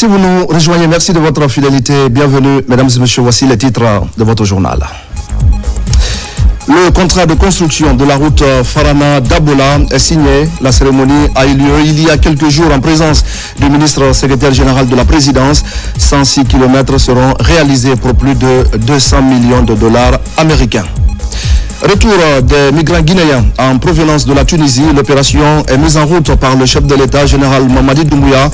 Si vous nous rejoignez, merci de votre fidélité. Bienvenue, mesdames et messieurs. Voici les titres de votre journal. Le contrat de construction de la route Farana-Dabola est signé. La cérémonie a eu lieu il y a quelques jours en présence du ministre secrétaire général de la présidence. 106 km seront réalisés pour plus de 200 millions de dollars américains. Retour des migrants guinéens en provenance de la Tunisie. L'opération est mise en route par le chef de l'État, général Mamadi Doumbouya.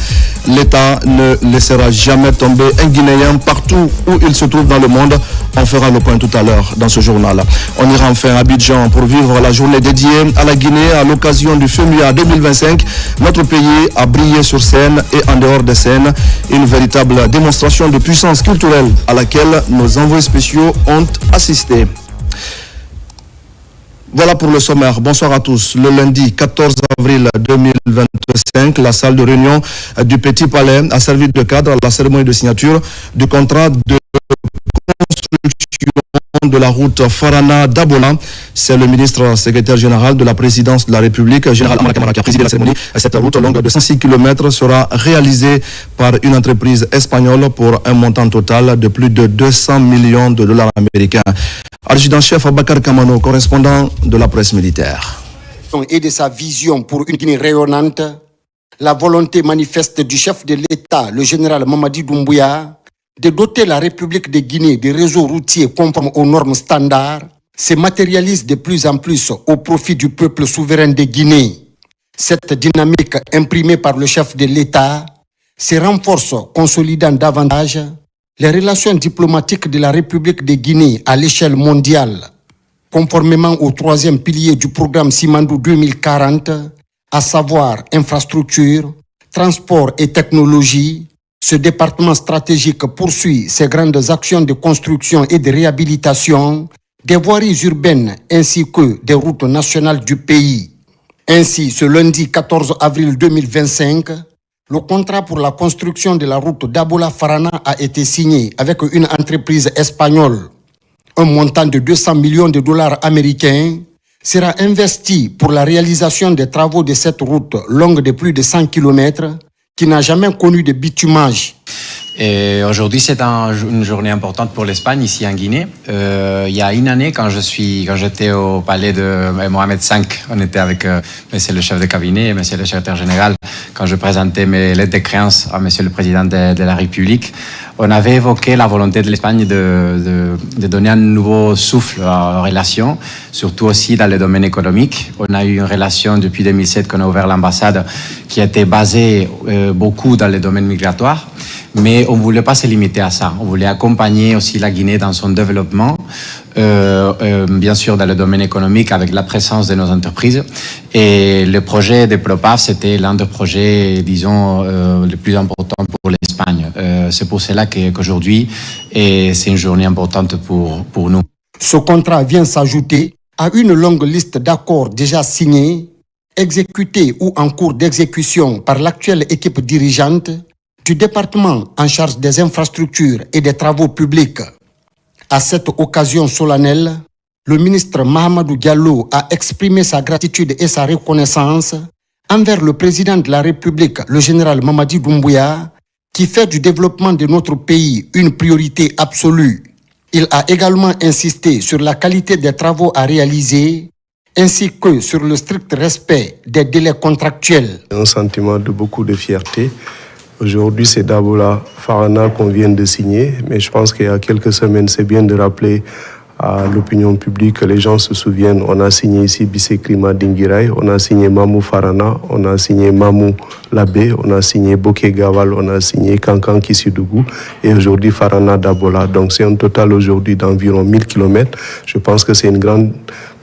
L'État ne laissera jamais tomber un Guinéen partout où il se trouve dans le monde. On fera le point tout à l'heure dans ce journal. On ira enfin à Abidjan pour vivre la journée dédiée à la Guinée à l'occasion du FEMUA 2025. Notre pays a brillé sur scène et en dehors des scènes. Une véritable démonstration de puissance culturelle à laquelle nos envoyés spéciaux ont assisté. Voilà pour le sommaire. Bonsoir à tous. Le lundi 14 avril 2025, la salle de réunion du Petit Palais a servi de cadre à la cérémonie de signature du contrat de construction de la route Farana-Dabola. C'est le ministre secrétaire général de la présidence de la République, général Amara Camara, qui a présidé la cérémonie. Cette route longue de 106 km sera réalisée par une entreprise espagnole pour un montant total de plus de 200 millions de dollars américains. Adjudant-chef Bakar Kamano, correspondant de la presse militaire. Et de sa vision pour une Guinée rayonnante, la volonté manifeste du chef de l'État, le général Mamadi Doumbouya, de doter la République de Guinée de réseaux routiers conformes aux normes standards, se matérialise de plus en plus au profit du peuple souverain de Guinée. Cette dynamique imprimée par le chef de l'État se renforce, consolidant davantage les relations diplomatiques de la République de Guinée à l'échelle mondiale. Conformément au troisième pilier du programme Simandou 2040, à savoir infrastructure, transport et technologie, ce département stratégique poursuit ses grandes actions de construction et de réhabilitation des voiries urbaines ainsi que des routes nationales du pays. Ainsi, ce lundi 14 avril 2025, le contrat pour la construction de la route Dabola-Farana a été signé avec une entreprise espagnole. Un montant de 200 millions de dollars américains sera investi pour la réalisation des travaux de cette route longue de plus de 100 km qui n'a jamais connu de bitumage. Et aujourd'hui, c'est une journée importante pour l'Espagne, ici en Guinée. Il y a une année, quand j'étais au palais de Mohamed V, on était avec monsieur le chef de cabinet et monsieur le secrétaire général, quand je présentais mes lettres de créance à monsieur le président de la République, on avait évoqué la volonté de l'Espagne de donner un nouveau souffle aux relations, surtout aussi dans le domaine économique. On a eu une relation depuis 2007 qu'on a ouvert l'ambassade qui était basée beaucoup dans le domaine migratoire. Mais on ne voulait pas se limiter à ça. On voulait accompagner aussi la Guinée dans son développement, bien sûr dans le domaine économique avec la présence de nos entreprises. Et le projet de Propaf, c'était l'un des projets, disons, les plus importants pour l'Espagne. C'est pour cela qu'aujourd'hui, c'est une journée importante pour nous. Ce contrat vient s'ajouter à une longue liste d'accords déjà signés, exécutés ou en cours d'exécution par l'actuelle équipe dirigeante du département en charge des infrastructures et des travaux publics. À cette occasion solennelle, le ministre Mahamadou Diallo a exprimé sa gratitude et sa reconnaissance envers le président de la République, le général Mamadi Doumbouya, qui fait du développement de notre pays une priorité absolue. Il a également insisté sur la qualité des travaux à réaliser ainsi que sur le strict respect des délais contractuels. Un sentiment de beaucoup de fierté. Aujourd'hui, c'est Dabola Farana qu'on vient de signer, mais je pense qu'il y a quelques semaines, c'est bien de rappeler à l'opinion publique que les gens se souviennent. On a signé ici Bissé Klima Dingirai, on a signé Mamou Farana, on a signé Mamou Labé, on a signé Boké Gawal, on a signé Kankan Kissidougou et aujourd'hui Farana Dabola. Donc c'est un total aujourd'hui d'environ 1000 km. Je pense que c'est une grande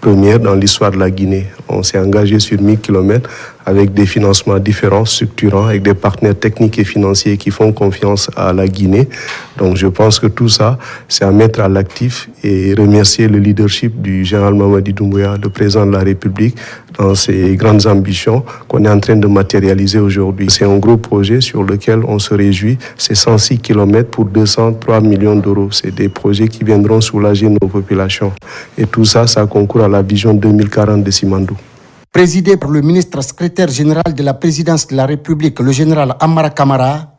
première dans l'histoire de la Guinée. On s'est engagé sur 1000 km avec des financements différents, structurants, avec des partenaires techniques et financiers qui font confiance à la Guinée. Donc je pense que tout ça, c'est à mettre à l'actif et remercier le leadership du général Mamadi Doumbouya, le président de la République, dans ces grandes ambitions qu'on est en train de matérialiser aujourd'hui. C'est un gros projet sur lequel on se réjouit. C'est 106 km pour 203 millions d'euros. C'est des projets qui viendront soulager nos populations. Et tout ça, ça concourt à la vision 2040 de Simandou. Présidé par le ministre secrétaire général de la présidence de la République, le général Amara Camara,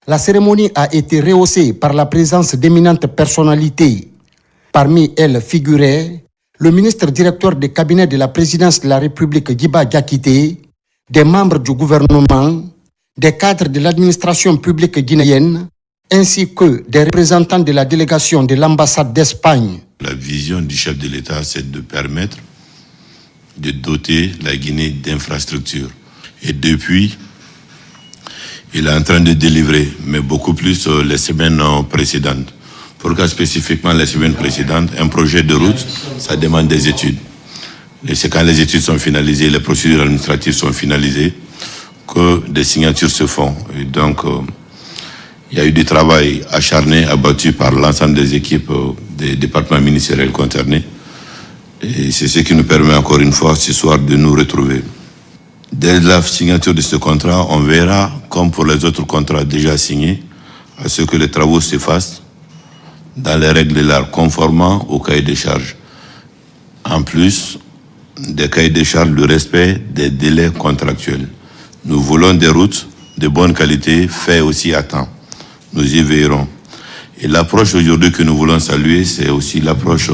La cérémonie a été rehaussée par la présence d'éminentes personnalités. Parmi elles figuraient le ministre directeur du cabinet de la présidence de la République, Djiba Diakité, des membres du gouvernement, des cadres de l'administration publique guinéenne, ainsi que des représentants de la délégation de l'ambassade d'Espagne. La vision du chef de l'État, c'est de permettre de doter la Guinée d'infrastructures. Et depuis, il est en train de délivrer, mais beaucoup plus les semaines précédentes. Pourquoi spécifiquement les semaines précédentes? Un projet de route, ça demande des études. Et c'est quand les études sont finalisées, les procédures administratives sont finalisées, que des signatures se font. Et donc, il y a eu du travail acharné, abattu par l'ensemble des équipes des départements ministériels concernés. Et c'est ce qui nous permet encore une fois ce soir de nous retrouver. Dès la signature de ce contrat, on verra, comme pour les autres contrats déjà signés, à ce que les travaux se fassent dans les règles de l'art, conformément au cahier des charges. En plus des cahiers des charges, le respect des délais contractuels. Nous voulons des routes de bonne qualité, faites aussi à temps. Nous y veillerons. Et l'approche aujourd'hui que nous voulons saluer, c'est aussi l'approche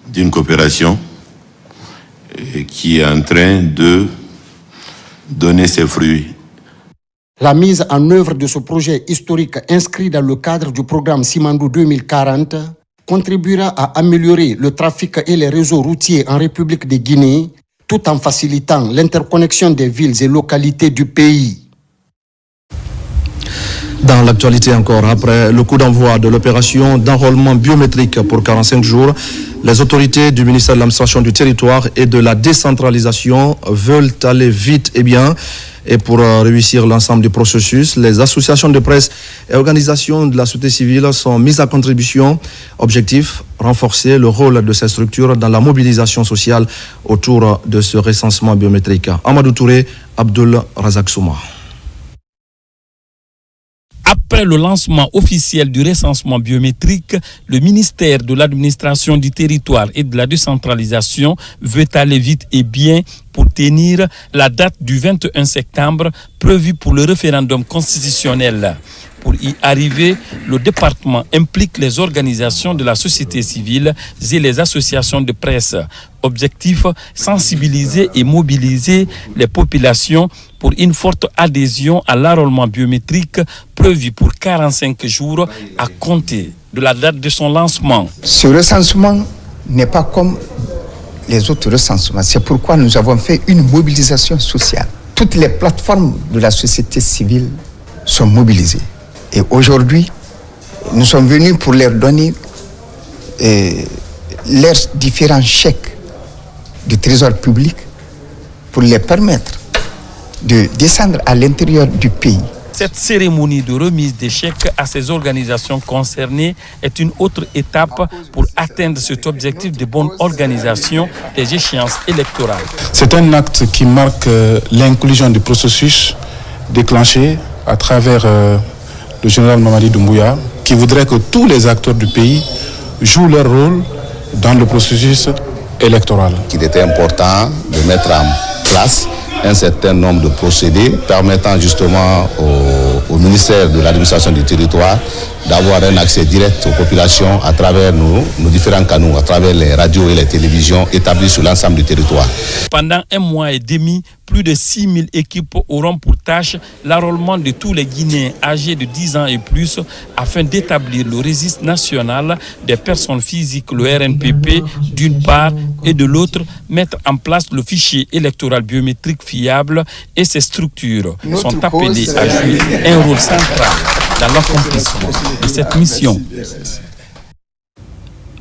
d'une coopération qui est en train de donner ses fruits. La mise en œuvre de ce projet historique inscrit dans le cadre du programme Simandou 2040 contribuera à améliorer le trafic et les réseaux routiers en République de Guinée, tout en facilitant l'interconnexion des villes et localités du pays. Dans l'actualité encore, après le coup d'envoi de l'opération d'enrôlement biométrique pour 45 jours, les autorités du ministère de l'administration du territoire et de la décentralisation veulent aller vite et bien. Et pour réussir l'ensemble du processus, les associations de presse et organisations de la société civile sont mises à contribution. Objectif, renforcer le rôle de ces structures dans la mobilisation sociale autour de ce recensement biométrique. Amadou Touré, Abdul Razak Souma. Après le lancement officiel du recensement biométrique, le ministère de l'administration du territoire et de la décentralisation veut aller vite et bien pour tenir la date du 21 septembre prévue pour le référendum constitutionnel. Pour y arriver, le département implique les organisations de la société civile et les associations de presse. Objectif, sensibiliser et mobiliser les populations pour une forte adhésion à l'enrôlement biométrique prévu pour 45 jours à compter de la date de son lancement. Ce recensement n'est pas comme les autres recensements. C'est pourquoi nous avons fait une mobilisation sociale. Toutes les plateformes de la société civile sont mobilisées. Et aujourd'hui, nous sommes venus pour leur donner leurs différents chèques du trésor public pour les permettre de descendre à l'intérieur du pays. Cette cérémonie de remise des chèques à ces organisations concernées est une autre étape pour atteindre cet objectif de bonne organisation des échéances électorales. C'est un acte qui marque l'inclusion du processus déclenché à travers le général Mamadi Doumbouya, qui voudrait que tous les acteurs du pays jouent leur rôle dans le processus électoral. Il était important de mettre en place un certain nombre de procédés permettant justement au ministère de l'administration du territoire d'avoir un accès direct aux populations à travers nos différents canaux, à travers les radios et les télévisions établis sur l'ensemble du territoire. Pendant 1 mois et demi, plus de 6 000 équipes auront pour tâche l'enrôlement de tous les Guinéens âgés de 10 ans et plus afin d'établir le registre national des personnes physiques, le RNPP, d'une part, et de l'autre, mettre en place le fichier électoral biométrique fiable et ces structures sont appelées à jouer un rôle central dans l'accomplissement de cette mission.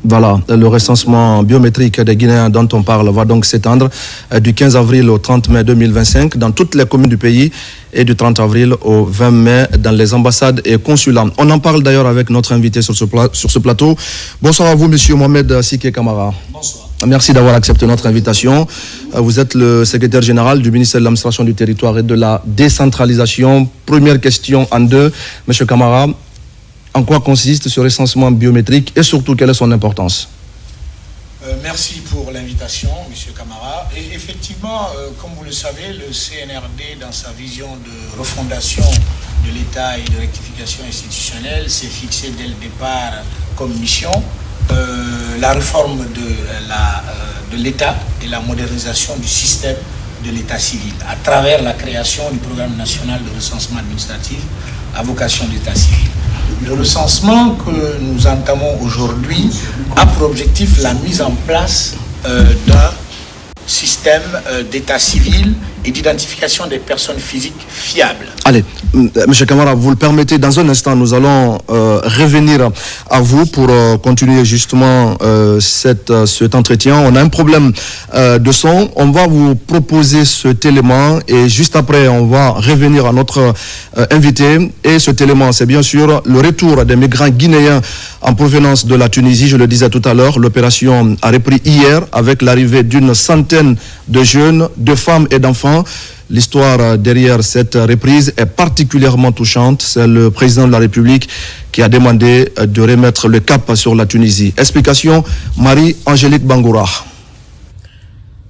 Voilà, le recensement biométrique des Guinéens dont on parle va donc s'étendre du 15 avril au 30 mai 2025 dans toutes les communes du pays et du 30 avril au 20 mai dans les ambassades et consulats. On en parle d'ailleurs avec notre invité sur ce plateau. Bonsoir à vous, monsieur Mohamed Siké Camara. Bonsoir. Merci d'avoir accepté notre invitation. Vous êtes le secrétaire général du ministère de l'administration du territoire et de la décentralisation. Première question en deux, monsieur Camara. En quoi consiste ce recensement biométrique et surtout quelle est son importance? Merci pour l'invitation, M. Camara. Et effectivement, comme vous le savez, le CNRD, dans sa vision de refondation de l'État et de rectification institutionnelle s'est fixé dès le départ comme mission la réforme de l'État et la modernisation du système de l'État civil à travers la création du programme national de recensement administratif à vocation d'État civil. Le recensement que nous entamons aujourd'hui a pour objectif la mise en place d'un système d'état civil et d'identification des personnes physiques fiables. Allez, M. Camara, vous le permettez, dans un instant, nous allons revenir à vous pour continuer justement cet entretien. On a un problème de son. On va vous proposer cet élément et juste après, on va revenir à notre invité. Et cet élément, c'est bien sûr le retour des migrants guinéens en provenance de la Tunisie. Je le disais tout à l'heure, l'opération a repris hier avec l'arrivée d'une centaine de jeunes, de femmes et d'enfants. L'histoire derrière cette reprise est particulièrement touchante. C'est le président de la République qui a demandé de remettre le cap sur la Tunisie. Explication, Marie-Angélique Bangoura.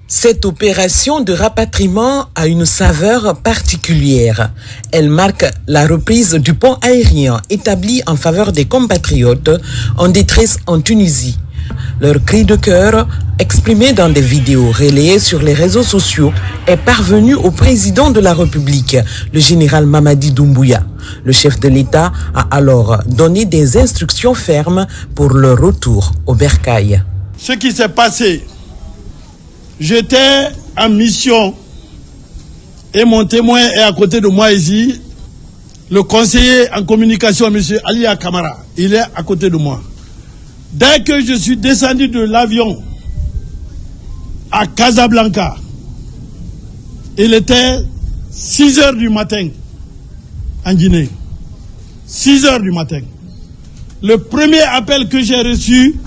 Cette opération de rapatriement a une saveur particulière. Elle marque la reprise du pont aérien établi en faveur des compatriotes en détresse en Tunisie. Leur cri de cœur, exprimé dans des vidéos relayées sur les réseaux sociaux, est parvenu au président de la République, le général Mamadi Doumbouya. Le chef de l'État a alors donné des instructions fermes pour leur retour au bercail. Ce qui s'est passé, j'étais en mission et mon témoin est à côté de moi ici, le conseiller en communication, M. Alia Kamara. Il est à côté de moi. Dès que je suis descendu de l'avion à Casablanca, il était 6 heures du matin en Guinée. 6 heures du matin. Le premier appel que j'ai reçu,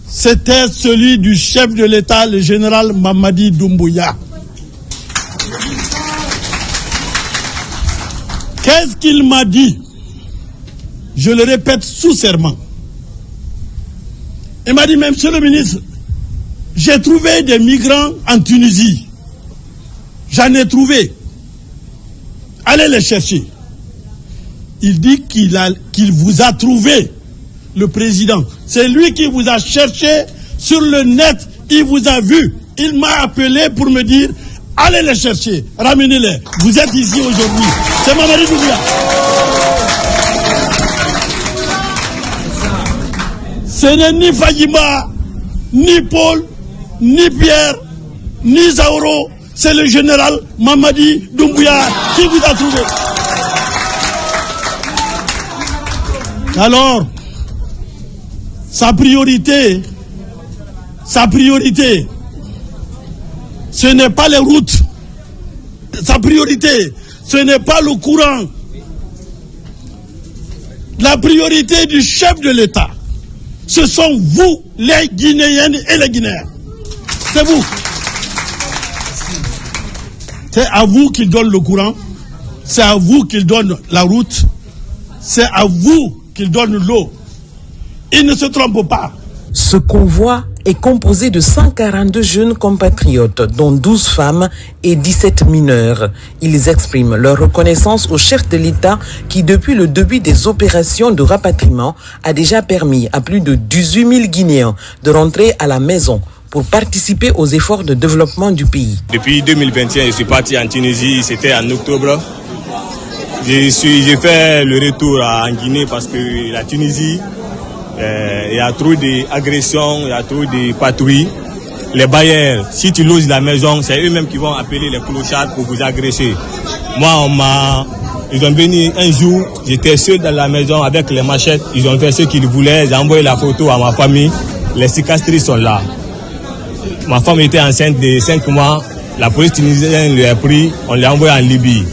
c'était celui du chef de l'État, le général Mamadi Doumbouya. Qu'est-ce qu'il m'a dit? Je le répète sous serment. Il m'a dit, mais monsieur le ministre, j'ai trouvé des migrants en Tunisie. J'en ai trouvé. Allez les chercher. Il dit qu'il vous a trouvé, le président. C'est lui qui vous a cherché sur le net. Il vous a vu. Il m'a appelé pour me dire, allez les chercher, ramenez-les. Vous êtes ici aujourd'hui. C'est Mamadi Doumbouya. Ce n'est ni Fadima, ni Paul, ni Pierre, ni Zaoro. C'est le général Mamadi Doumbouya qui vous a trouvé. Alors, sa priorité, ce n'est pas les routes. Sa priorité, ce n'est pas le courant. La priorité du chef de l'État, ce sont vous, les Guinéennes et les Guinéens. C'est vous. C'est à vous qu'il donne le courant. C'est à vous qu'il donne la route. C'est à vous qu'il donne l'eau. Il ne se trompe pas. Ce convoi est composé de 142 jeunes compatriotes, dont 12 femmes et 17 mineurs. Ils expriment leur reconnaissance au chef de l'État qui, depuis le début des opérations de rapatriement, a déjà permis à plus de 18 000 Guinéens de rentrer à la maison pour participer aux efforts de développement du pays. Depuis 2021, je suis parti en Tunisie, c'était en octobre. J'ai fait le retour en Guinée parce que la Tunisie, il y a trop d'agressions, il y a trop de patrouilles. Les bailleurs, si tu loges la maison, c'est eux-mêmes qui vont appeler les clochards pour vous agresser. Moi, ils ont venu un jour, j'étais seul dans la maison avec les machettes. Ils ont fait ce qu'ils voulaient, j'ai envoyé la photo à ma famille. Les cicatrices sont là. Ma femme était enceinte de 5 mois. La police tunisienne lui a pris, on l'a envoyé en Libye.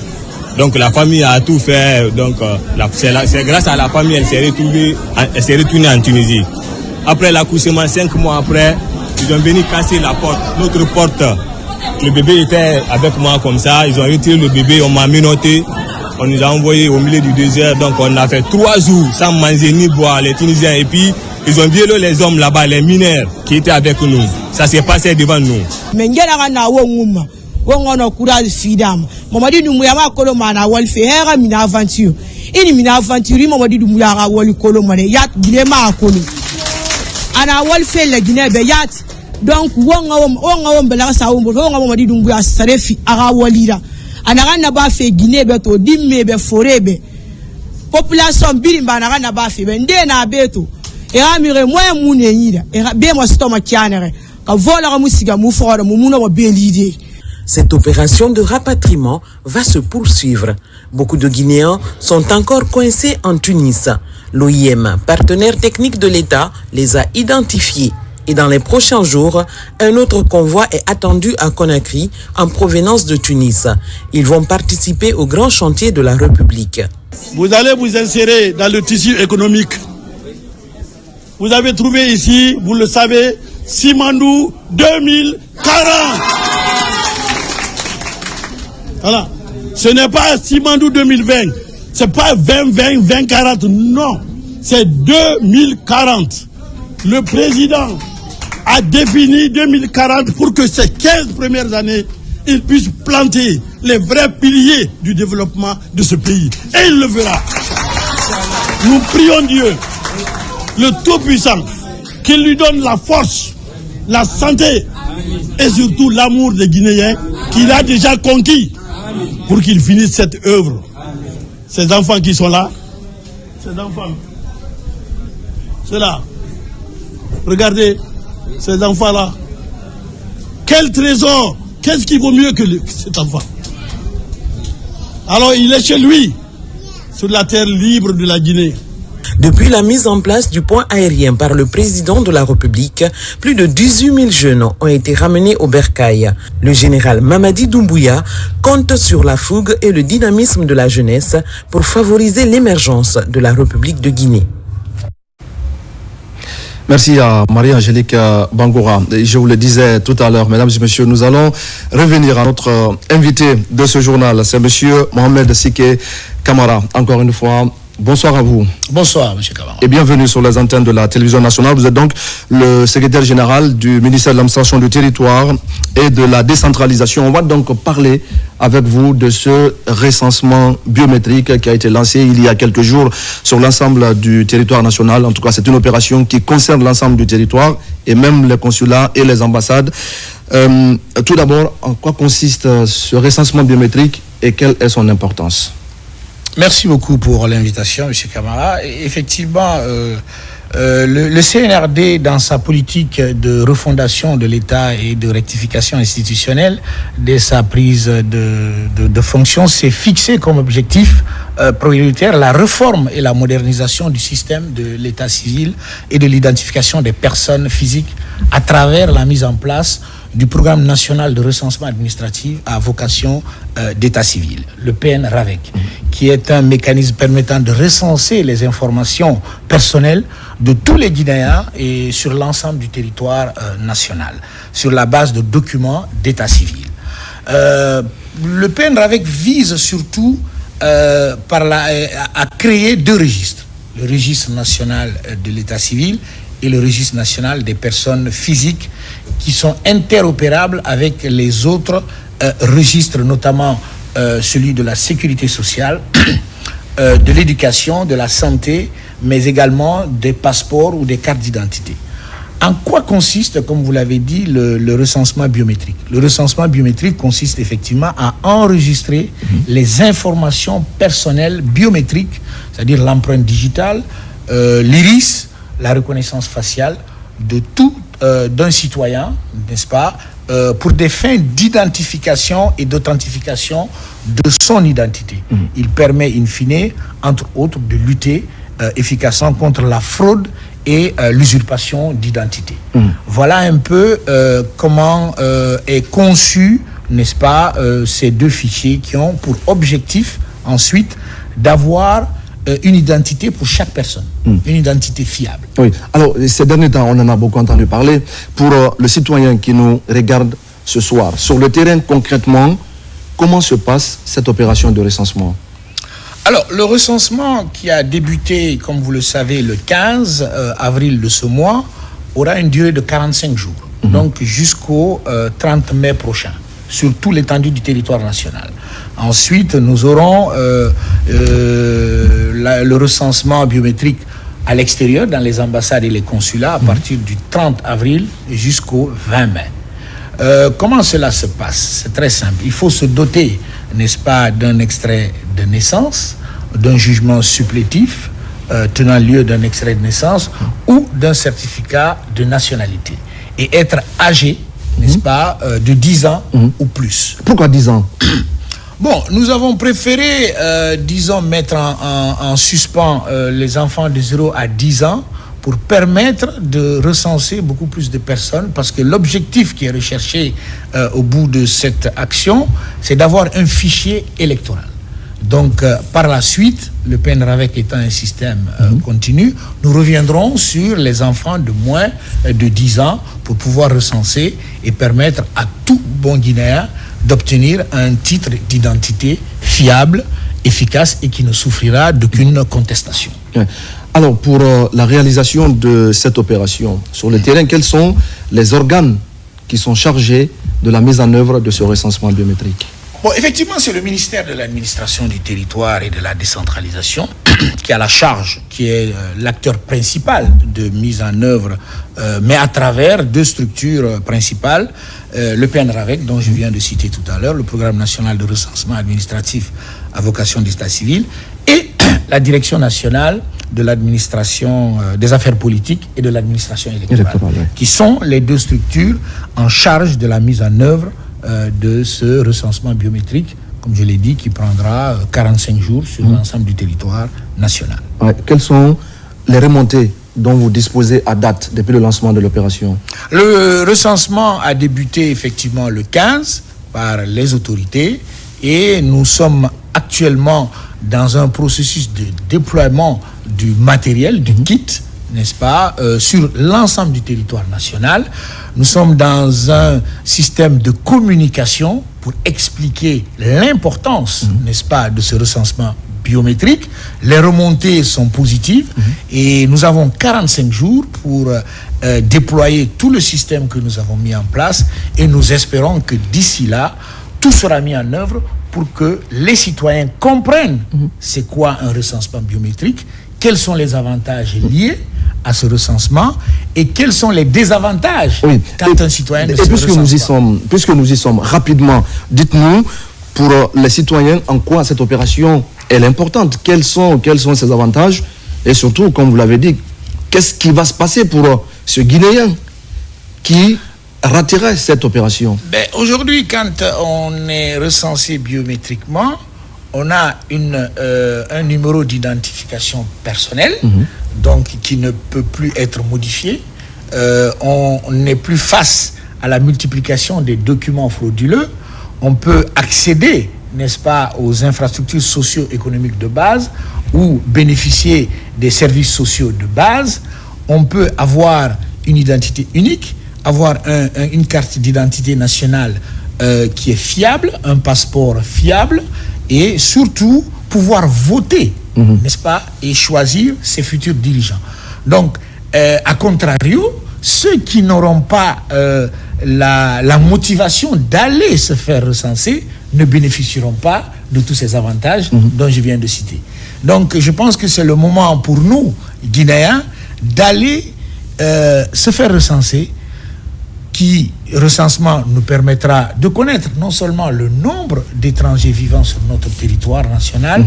Donc la famille a tout fait. Donc c'est grâce à la famille elle s'est retournée en Tunisie. Après l'accouchement, 5 mois après, ils ont venu casser la porte, notre porte. Le bébé était avec moi comme ça. Ils ont retiré le bébé, on m'a menotté. On nous a envoyé au milieu du désert. Donc on a fait 3 jours sans manger ni boire, les Tunisiens. Et puis ils ont violé les hommes là-bas, les mineurs qui étaient avec nous. Ça s'est passé devant nous. wongono courage fidam Mamadi Doumbouya ma kolo mana wal fe hera mina aventure ini mina aventure Mamadi Doumbouya ga wal kolo mane yat bilema akolo ana wal fe la Guinée be yat donc wonga bela sa wonga Mamadi Doumbouya sarefi aga walira ana ga na ba fe Guinée be to dimme be forebe population birimba na ga na ba fe be ndena beto era mire moyen munenida era be mo stoma kianere ka vola mu siga mu fora mu muno be l'idée. Cette opération de rapatriement va se poursuivre. Beaucoup de Guinéens sont encore coincés en Tunis. L'OIM, partenaire technique de l'État, les a identifiés. Et dans les prochains jours, un autre convoi est attendu à Conakry en provenance de Tunis. Ils vont participer au grand chantier de la République. Vous allez vous insérer dans le tissu économique. Vous avez trouvé ici, vous le savez, Simandou 2040. Voilà. Ce n'est pas Simandou 2020. C'est pas 2040. Non. C'est 2040. Le président a défini 2040 pour que ces 15 premières années, il puisse planter les vrais piliers du développement de ce pays. Et il le fera. Nous prions Dieu, le Tout-Puissant, qu'il lui donne la force, la santé et surtout l'amour des Guinéens qu'il a déjà conquis pour qu'il finisse cette œuvre. Ces enfants qui sont là, ces enfants, c'est là. Regardez, ces enfants-là. Quel trésor! Qu'est-ce qui vaut mieux que cet enfant? Alors il est chez lui, sur la terre libre de la Guinée. Depuis la mise en place du pont aérien par le président de la République, plus de 18 000 jeunes ont été ramenés au bercail. Le général Mamadi Doumbouya compte sur la fougue et le dynamisme de la jeunesse pour favoriser l'émergence de la République de Guinée. Merci à Marie-Angélique Bangoura. Je vous le disais tout à l'heure, mesdames et messieurs, nous allons revenir à notre invité de ce journal. C'est monsieur Mohamed Siké Camara. Encore une fois, bonsoir à vous. Bonsoir, monsieur Camara. Et bienvenue sur les antennes de la télévision nationale. Vous êtes donc le secrétaire général du ministère de l'administration du territoire et de la décentralisation. On va donc parler avec vous de ce recensement biométrique qui a été lancé il y a quelques jours sur l'ensemble du territoire national. En tout cas, c'est une opération qui concerne l'ensemble du territoire et même les consulats et les ambassades. Tout d'abord, en quoi consiste ce recensement biométrique et quelle est son importance? Merci beaucoup pour l'invitation, M. Camara. Effectivement, le CNRD, dans sa politique de refondation de l'État et de rectification institutionnelle, dès sa prise de fonction, s'est fixé comme objectif prioritaire la réforme et la modernisation du système de l'État civil et de l'identification des personnes physiques à travers la mise en place du programme national de recensement administratif à vocation d'état civil, le PN-RAVEC, qui est un mécanisme permettant de recenser les informations personnelles de tous les Guinéens et sur l'ensemble du territoire national, sur la base de documents d'état civil. Le PN-RAVEC vise surtout à créer deux registres, le registre national de l'état civil et le registre national des personnes physiques qui sont interopérables avec les autres registres, notamment celui de la sécurité sociale, de l'éducation, de la santé, mais également des passeports ou des cartes d'identité. En quoi consiste, comme vous l'avez dit, le recensement biométrique? Le recensement biométrique consiste effectivement à enregistrer les informations personnelles biométriques, c'est-à-dire l'empreinte digitale, l'iris, la reconnaissance faciale de tout d'un citoyen, n'est-ce pas, pour des fins d'identification et d'authentification de son identité. Il permet, in fine, entre autres, de lutter efficacement contre la fraude et l'usurpation d'identité. Voilà un peu comment est conçu, n'est-ce pas, ces deux fichiers qui ont pour objectif ensuite d'avoir une identité pour chaque personne, une identité fiable. Oui, alors ces derniers temps, on en a beaucoup entendu parler. Pour le citoyen qui nous regarde ce soir, sur le terrain concrètement, comment se passe cette opération de recensement? Alors, le recensement qui a débuté, comme vous le savez, le 15 avril de ce mois, aura une durée de 45 jours, donc jusqu'au 30 mai prochain. sur toute l'étendue du territoire national. Ensuite, nous aurons le recensement biométrique à l'extérieur, dans les ambassades et les consulats, à partir du 30 avril jusqu'au 20 mai. Comment cela se passe? C'est très simple. Il faut se doter, n'est-ce pas, d'un extrait de naissance, d'un jugement supplétif tenant lieu d'un extrait de naissance ou d'un certificat de nationalité. Et être âgé, n'est-ce pas, de 10 ans ou plus. Pourquoi 10 ans? Bon, nous avons préféré, disons, mettre en suspens les enfants de 0 à 10 ans pour permettre de recenser beaucoup plus de personnes, parce que l'objectif qui est recherché au bout de cette action, c'est d'avoir un fichier électoral. Donc, par la suite, le PNRAVEC étant un système continu, nous reviendrons sur les enfants de moins de 10 ans pour pouvoir recenser et permettre à tout bon Guinéen d'obtenir un titre d'identité fiable, efficace et qui ne souffrira d'aucune contestation. Alors, pour la réalisation de cette opération, sur le terrain, quels sont les organes qui sont chargés de la mise en œuvre de ce recensement biométrique? Bon, effectivement, c'est le ministère de l'administration du territoire et de la décentralisation qui a la charge, qui est l'acteur principal de mise en œuvre, mais à travers deux structures principales, le PNRAVEC, dont je viens de citer tout à l'heure, le Programme national de recensement administratif à vocation d'état civil, et la Direction nationale de l'administration des affaires politiques et de l'administration électorale, qui sont les deux structures en charge de la mise en œuvre de ce recensement biométrique, comme je l'ai dit, qui prendra 45 jours sur l'ensemble du territoire national. Quelles sont les remontées dont vous disposez à date depuis le lancement de l'opération? Le recensement a débuté effectivement le 15 par les autorités et nous sommes actuellement dans un processus de déploiement du matériel, du kit, n'est-ce pas, sur l'ensemble du territoire national. Nous sommes dans un système de communication pour expliquer l'importance, n'est-ce pas, de ce recensement biométrique. Les remontées sont positives et nous avons 45 jours pour déployer tout le système que nous avons mis en place et nous espérons que d'ici là, tout sera mis en œuvre pour que les citoyens comprennent c'est quoi un recensement biométrique, quels sont les avantages liés à ce recensement et quels sont les désavantages quand un citoyen ne se recense pas. Puisque nous y sommes, rapidement, dites-nous, pour les citoyens, en quoi cette opération est importante, quels sont ses avantages et surtout, comme vous l'avez dit, qu'est-ce qui va se passer pour ce Guinéen qui raterait cette opération? Aujourd'hui, quand on est recensé biométriquement, on a un numéro d'identification personnelle, donc qui ne peut plus être modifié. On n'est plus face à la multiplication des documents frauduleux. On peut accéder, n'est-ce pas, aux infrastructures socio-économiques de base ou bénéficier des services sociaux de base. On peut avoir une identité unique, avoir une carte d'identité nationale qui est fiable, un passeport fiable, et surtout pouvoir voter, n'est-ce pas, et choisir ses futurs dirigeants. Donc, à contrario, ceux qui n'auront pas la motivation d'aller se faire recenser ne bénéficieront pas de tous ces avantages dont je viens de citer. Donc, je pense que c'est le moment pour nous, Guinéens, d'aller se faire recenser, qui recensement nous permettra de connaître non seulement le nombre d'étrangers vivant sur notre territoire national,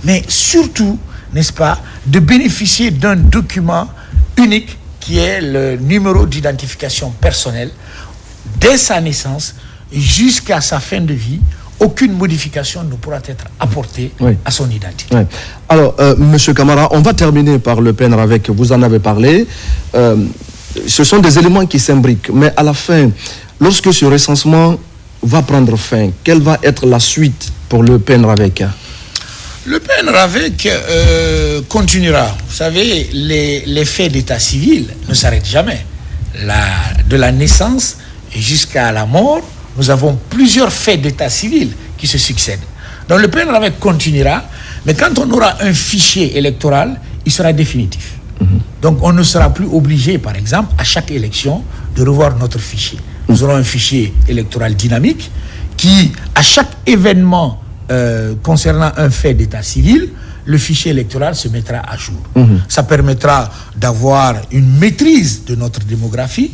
mais surtout, n'est-ce pas, de bénéficier d'un document unique qui est le numéro d'identification personnelle dès sa naissance jusqu'à sa fin de vie. Aucune modification ne pourra être apportée à son identité. Alors, Monsieur Camara, on va terminer par le PNRAVEC, vous en avez parlé. Ce sont des éléments qui s'imbriquent, mais à la fin, lorsque ce recensement va prendre fin, quelle va être la suite pour le PNRAVEC? Le PNRAVEC continuera. Vous savez, les faits d'état civil ne s'arrêtent jamais. De la naissance jusqu'à la mort, nous avons plusieurs faits d'état civil qui se succèdent. Donc le PNRAVEC continuera, mais quand on aura un fichier électoral, il sera définitif. Donc on ne sera plus obligé, par exemple, à chaque élection, de revoir notre fichier. Nous aurons un fichier électoral dynamique qui, à chaque événement concernant un fait d'état civil, le fichier électoral se mettra à jour. Ça permettra d'avoir une maîtrise de notre démographie,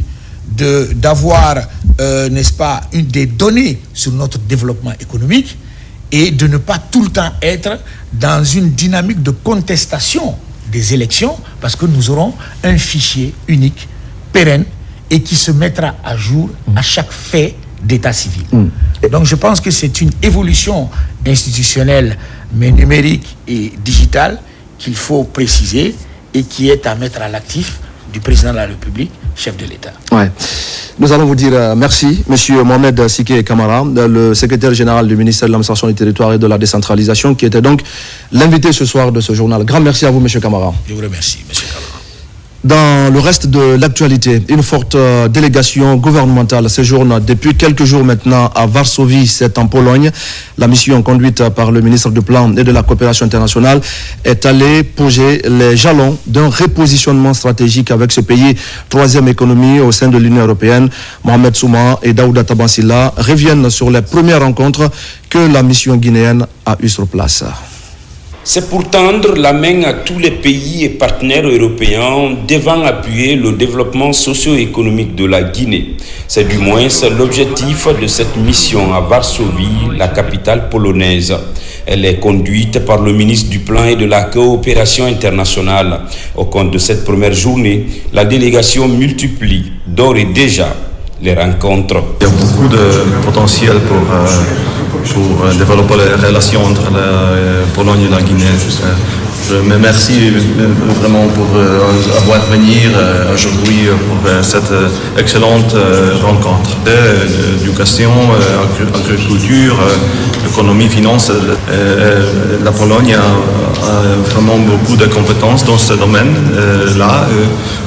d'avoir, n'est-ce pas, des données sur notre développement économique et de ne pas tout le temps être dans une dynamique de contestation des élections parce que nous aurons un fichier unique, pérenne et qui se mettra à jour à chaque fait d'état civil. Donc je pense que c'est une évolution institutionnelle mais numérique et digitale qu'il faut préciser et qui est à mettre à l'actif du président de la République, chef de l'État. Ouais. Nous allons vous dire merci, Monsieur Mohamed Siké Camara, le secrétaire général du ministère de l'Administration du Territoire et de la Décentralisation, qui était donc l'invité ce soir de ce journal. Grand merci à vous, Monsieur Camara. Je vous remercie, Monsieur Camara. Dans le reste de l'actualité, une forte délégation gouvernementale séjourne depuis quelques jours maintenant à Varsovie, c'est en Pologne. La mission conduite par le ministre du Plan et de la Coopération internationale est allée poser les jalons d'un repositionnement stratégique avec ce pays, troisième économie au sein de l'Union européenne. Mohamed Souma et Daouda Tabansila reviennent sur les premières rencontres que la mission guinéenne a eues sur place. C'est pour tendre la main à tous les pays et partenaires européens devant appuyer le développement socio-économique de la Guinée. C'est du moins l'objectif de cette mission à Varsovie, la capitale polonaise. Elle est conduite par le ministre du Plan et de la Coopération internationale. Au cours de cette première journée, la délégation multiplie d'ores et déjà les rencontres. Il y a beaucoup de potentiel pour développer les relations entre la Pologne et la Guinée. Je me remercie vraiment pour avoir venir aujourd'hui pour cette excellente rencontre. Éducation, agriculture, économie, finance. La Pologne a vraiment beaucoup de compétences dans ce domaine-là.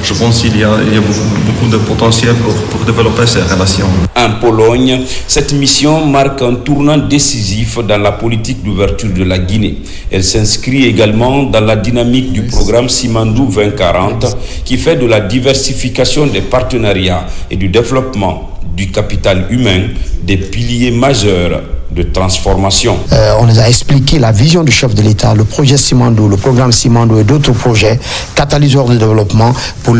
Je pense qu'il y a beaucoup de potentiel pour développer ces relations. En Pologne, cette mission marque un tournant décisif dans la politique d'ouverture de la Guinée. Elle s'inscrit également dans la dynamique du programme Simandou 2040 qui fait de la diversification des partenariats et du développement du capital humain des piliers majeurs de transformation. On les a expliqué la vision du chef de l'État, le projet Simandou, le programme Simandou et d'autres projets catalyseurs de développement pour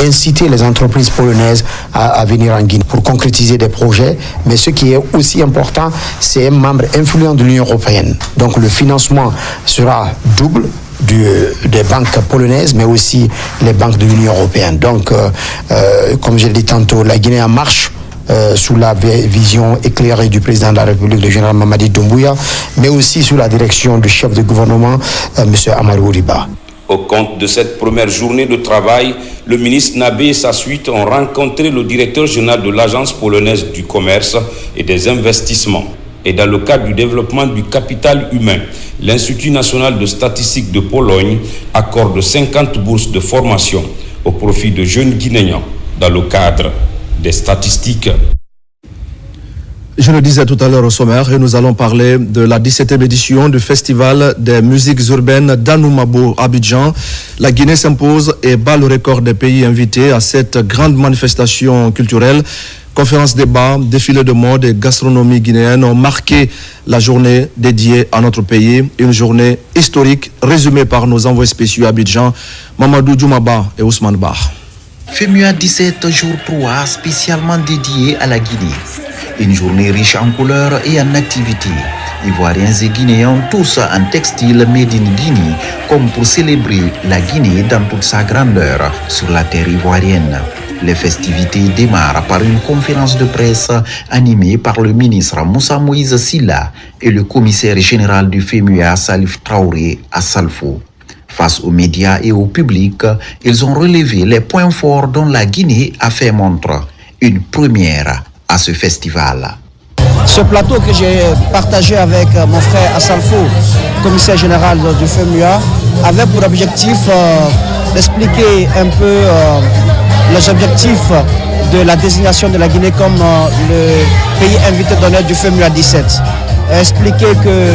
inciter les entreprises polonaises à venir en Guinée, pour concrétiser des projets. Mais ce qui est aussi important, c'est un membre influent de l'Union européenne. Donc le financement sera double des banques polonaises, mais aussi les banques de l'Union européenne. Donc, comme je l'ai dit tantôt, la Guinée en marche sous la vision éclairée du président de la République, le général Mamadi Doumbouya, mais aussi sous la direction du chef de gouvernement, M. Amadou Riba. Au compte de cette première journée de travail, le ministre Nabé et sa suite ont rencontré le directeur général de l'Agence polonaise du commerce et des investissements. Et dans le cadre du développement du capital humain, l'Institut national de statistique de Pologne accorde 50 bourses de formation au profit de jeunes Guinéens dans le cadre des statistiques. Je le disais tout à l'heure au sommaire, et nous allons parler de la 17e édition du Festival des musiques urbaines d'Anoumabo, Abidjan. La Guinée s'impose et bat le record des pays invités à cette grande manifestation culturelle. Conférences, débats, défilés de mode et gastronomie guinéenne ont marqué la journée dédiée à notre pays. Une journée historique résumée par nos envoyés spéciaux à Abidjan, Mamadou Djoumaba et Ousmane Ba. FEMUA 17 jours 3 spécialement dédié à la Guinée. Une journée riche en couleurs et en activités. Ivoiriens et Guinéens tous en textile made in Guinée, comme pour célébrer la Guinée dans toute sa grandeur sur la terre ivoirienne. Les festivités démarrent par une conférence de presse animée par le ministre Moussa Moïse Silla et le commissaire général du FEMUA Salif Traoré à Salfo. Face aux médias et au public, ils ont relevé les points forts dont la Guinée a fait montre. Une première à ce festival. Ce plateau que j'ai partagé avec mon frère Assalfo, commissaire général du FEMUA, avait pour objectif d'expliquer un peu les objectifs de la désignation de la Guinée comme le pays invité d'honneur du FEMUA 17. Expliquer que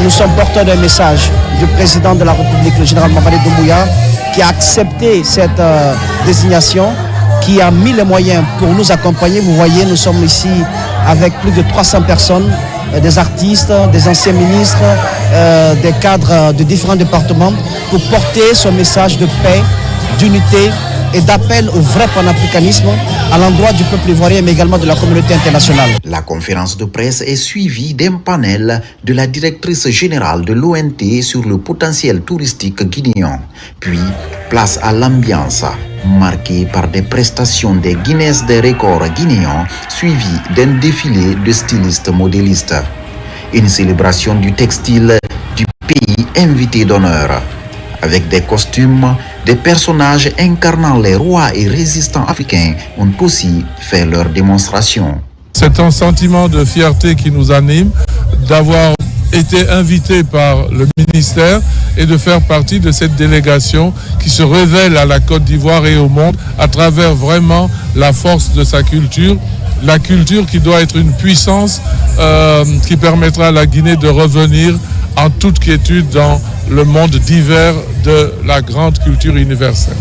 nous sommes porteurs d'un message du président de la République, le général Mamadi Doumbouya, qui a accepté cette désignation, qui a mis les moyens pour nous accompagner. Vous voyez, nous sommes ici avec plus de 300 personnes, des artistes, des anciens ministres, des cadres de différents départements, pour porter son message de paix, d'unité et d'appel au vrai panafricanisme à l'endroit du peuple ivoirien, mais également de la communauté internationale. La conférence de presse est suivie d'un panel de la directrice générale de l'ONT sur le potentiel touristique guinéen. Puis, place à l'ambiance, marquée par des prestations des Guinness des records guinéens, suivies d'un défilé de stylistes modélistes. Une célébration du textile du pays invité d'honneur, avec des costumes. Des personnages incarnant les rois et résistants africains ont aussi fait leur démonstration. C'est un sentiment de fierté qui nous anime d'avoir été invité par le ministère et de faire partie de cette délégation qui se révèle à la Côte d'Ivoire et au monde à travers vraiment la force de sa culture. La culture qui doit être une puissance qui permettra à la Guinée de revenir en toute quiétude dans le monde divers de la grande culture universelle.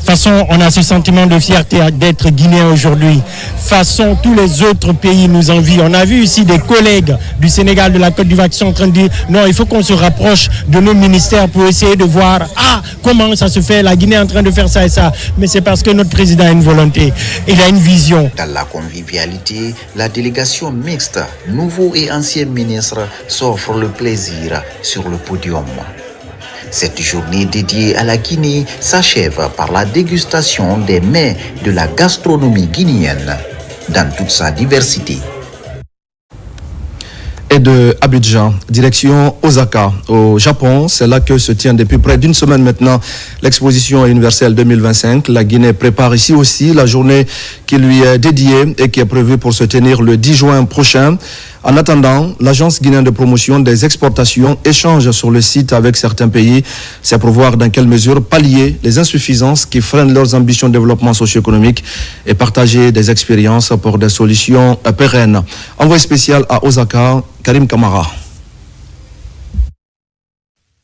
Façon, on a ce sentiment de fierté d'être guinéen aujourd'hui. Façon, tous les autres pays nous envient. On a vu ici des collègues du Sénégal, de la Côte d'Ivoire qui sont en train de dire non, il faut qu'on se rapproche de nos ministères pour essayer de voir comment ça se fait. La Guinée est en train de faire ça et ça. Mais c'est parce que notre président a une volonté. Il a une vision. Dans la convivialité, la délégation mixte, nouveaux et anciens ministres, s'offre le plaisir sur le podium. Cette journée dédiée à la Guinée s'achève par la dégustation des mets de la gastronomie guinéenne dans toute sa diversité. Et de Abidjan, direction Osaka, au Japon. C'est là que se tient depuis près d'une semaine maintenant l'exposition universelle 2025. La Guinée prépare ici aussi la journée qui lui est dédiée et qui est prévue pour se tenir le 10 juin prochain. En attendant, l'Agence guinéenne de promotion des exportations échange sur le site avec certains pays. C'est pour voir dans quelle mesure pallier les insuffisances qui freinent leurs ambitions de développement socio-économique et partager des expériences pour des solutions pérennes. Envoyé spécial à Osaka, Karim Kamara.